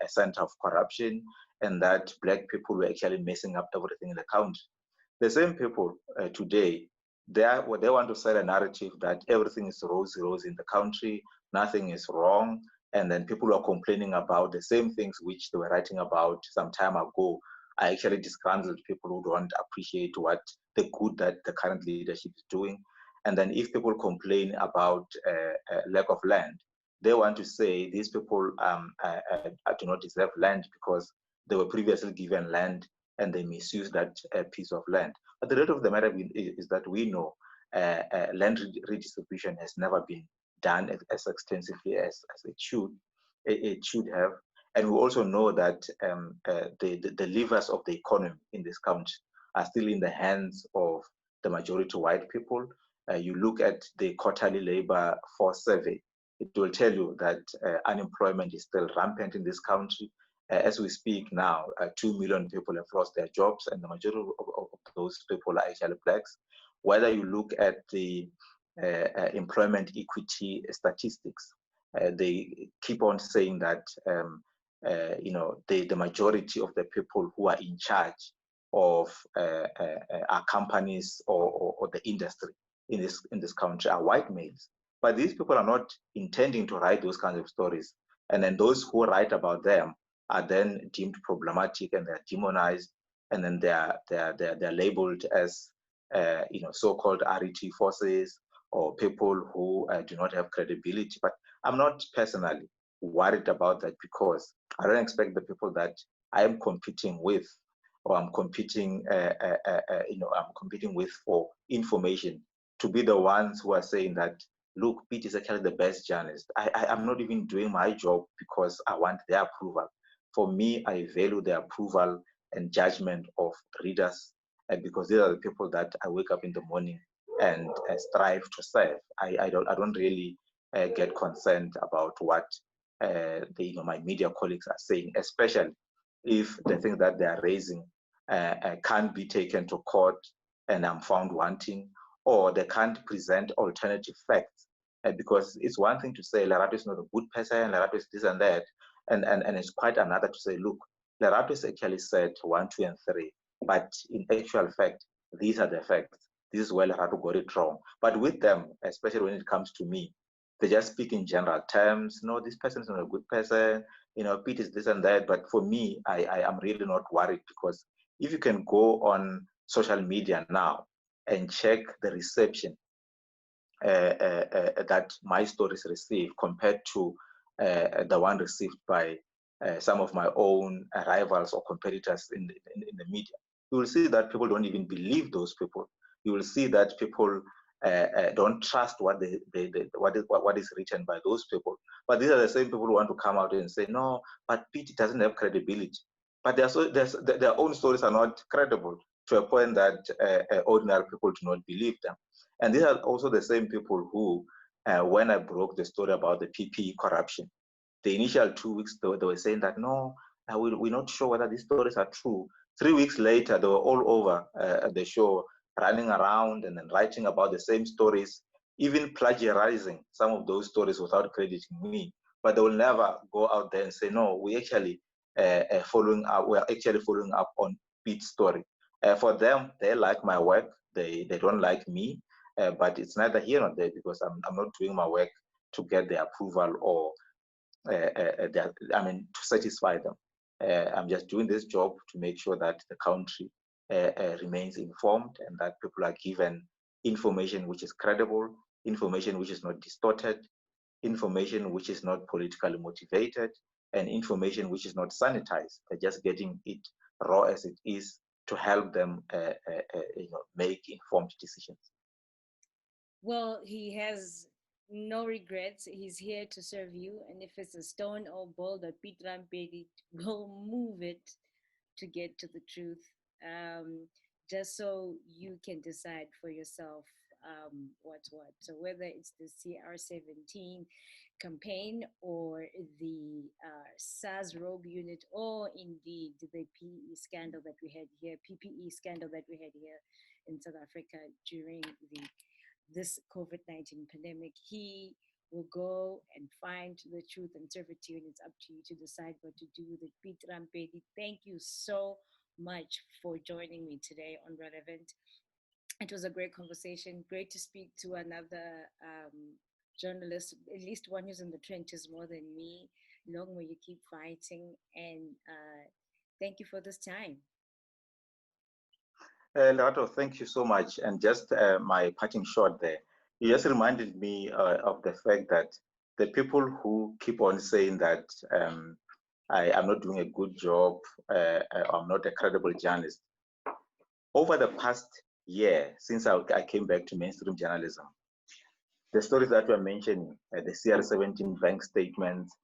center of corruption, and that black people were actually messing up everything in the country. The same people today, they want to sell a narrative that everything is rosy in the country, nothing is wrong, and then people are complaining about the same things which they were writing about some time ago. I actually disgruntled people who don't appreciate what the good that the current leadership is doing. And then if people complain about lack of land, they want to say these people do not deserve land because they were previously given land and they misuse that piece of land. But the rest of the matter is that we know land redistribution has never been done as extensively as it should have. And we also know that the levers of the economy in this country are still in the hands of the majority white people. You look at the quarterly labor force survey, it will tell you that unemployment is still rampant in this country. As we speak now, 2 million people have lost their jobs, and the majority of those people are actually blacks. Whether you look at the employment equity statistics, they keep on saying that the majority of the people who are in charge of our companies or the industry in this country are white males. But these people are not intending to write those kinds of stories. And then those who write about them are then deemed problematic and they're demonized, and then they're labeled as so-called RET forces or people who do not have credibility. But I'm not personally worried about that because I don't expect the people that I am competing with or I'm competing with for information to be the ones who are saying that, look, Piet is actually the best journalist. I'm not even doing my job because I want their approval. For me, I value the approval and judgment of readers because these are the people that I wake up in the morning and strive to serve. I don't really get concerned about what my media colleagues are saying, especially if the things that they are raising can't be taken to court and I'm found wanting, or they can't present alternative facts. Because it's one thing to say Lerato is not a good person, Lerato is this and that, and it's quite another to say, look, Lerato is actually said 1, 2, and 3, but in actual fact, these are the facts. This is where Lerato got it wrong. But with them, especially when it comes to me, they just speak in general terms. No, this person is not a good person. Piet is this and that. But for me, I am really not worried because if you can go on social media now and check the reception that my stories receive compared to the one received by some of my own rivals or competitors in the media, you will see that people don't even believe those people. You will see that people don't trust what is written by those people. But these are the same people who want to come out and say, no, but Piet doesn't have credibility. But their own stories are not credible to a point that ordinary people do not believe them. And these are also the same people who, when I broke the story about the PPE corruption, the initial 2 weeks, they were saying that, no, we're not sure whether these stories are true. 3 weeks later, they were all over the show, running around and then writing about the same stories, even plagiarizing some of those stories without crediting me. But they will never go out there and say, no, we're actually following up on Piet's story. For them, they like my work. They don't like me. But it's neither here nor there because I'm not doing my work to get their approval or to satisfy them. I'm just doing this job to make sure that the country remains informed and that people are given information which is credible, information which is not distorted, information which is not politically motivated, and information which is not sanitized. They're just getting it raw as it is to help them make informed decisions. Well, he has no regrets. He's here to serve you. And if it's a stone or boulder, Piet Rampedi will move it to get to the truth, um, just so you can decide for yourself what's what. So whether it's the CR17 campaign or the SARS rogue unit, or indeed the PE scandal that we had here, PPE scandal that we had here in South Africa during the this COVID-19 pandemic, he will go and find the truth and serve it to you, and it's up to you to decide what to do with it. Piet Rampedi, thank you so much for joining me today on Relevant. It was a great conversation. Great to speak to another journalist, at least one who's in the trenches more than me. Long may you keep fighting, and thank you for this time. Lato, thank you so much. And just my parting shot there, you just reminded me of the fact that the people who keep on saying that I am not doing a good job, I'm not a credible journalist. Over the past year, since I came back to mainstream journalism, the stories that we're mentioning, the CR17 bank statements,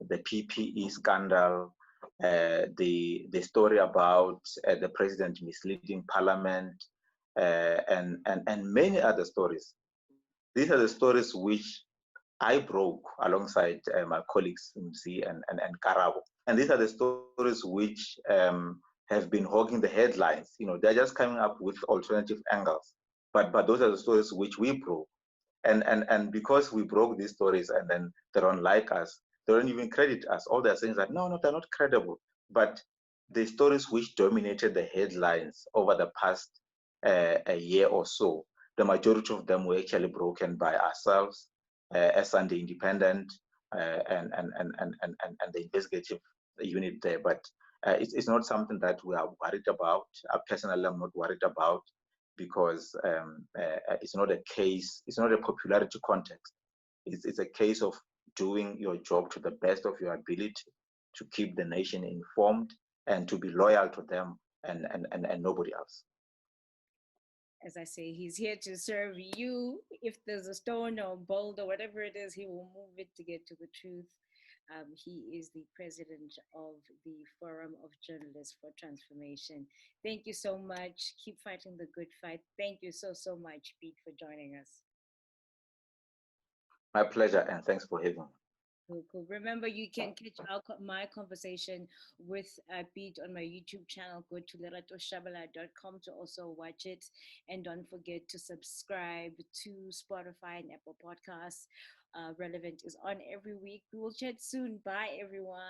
the PPE scandal, the story about the president misleading parliament, and many other stories. These are the stories which I broke alongside my colleagues Mzi and Karabo. And these are the stories which have been hogging the headlines. They're just coming up with alternative angles. But those are the stories which we broke. And because we broke these stories and then they don't like us, they don't even credit us. All they're saying is that no, they're not credible. But the stories which dominated the headlines over the past a year or so, the majority of them were actually broken by ourselves as Sunday Independent and the investigative unit there. But it's not something that we are worried about. Personally, I'm not worried about, because it's not a case, it's not a popularity context. It's a case of doing your job to the best of your ability to keep the nation informed and to be loyal to them and nobody else. As I say, he's here to serve you. If there's a stone or boulder, whatever it is, he will move it to get to the truth. He is the president of the Forum of Journalists for Transformation. Thank you so much. Keep fighting the good fight. Thank you so much, Pete, for joining us. My pleasure, and thanks for having me. Cool. Remember, you can catch my conversation with Pete on my YouTube channel. Go to leratoshabala.com to also watch it. And don't forget to subscribe to Spotify and Apple Podcasts. Relevant is on every week. We will chat soon. Bye, everyone.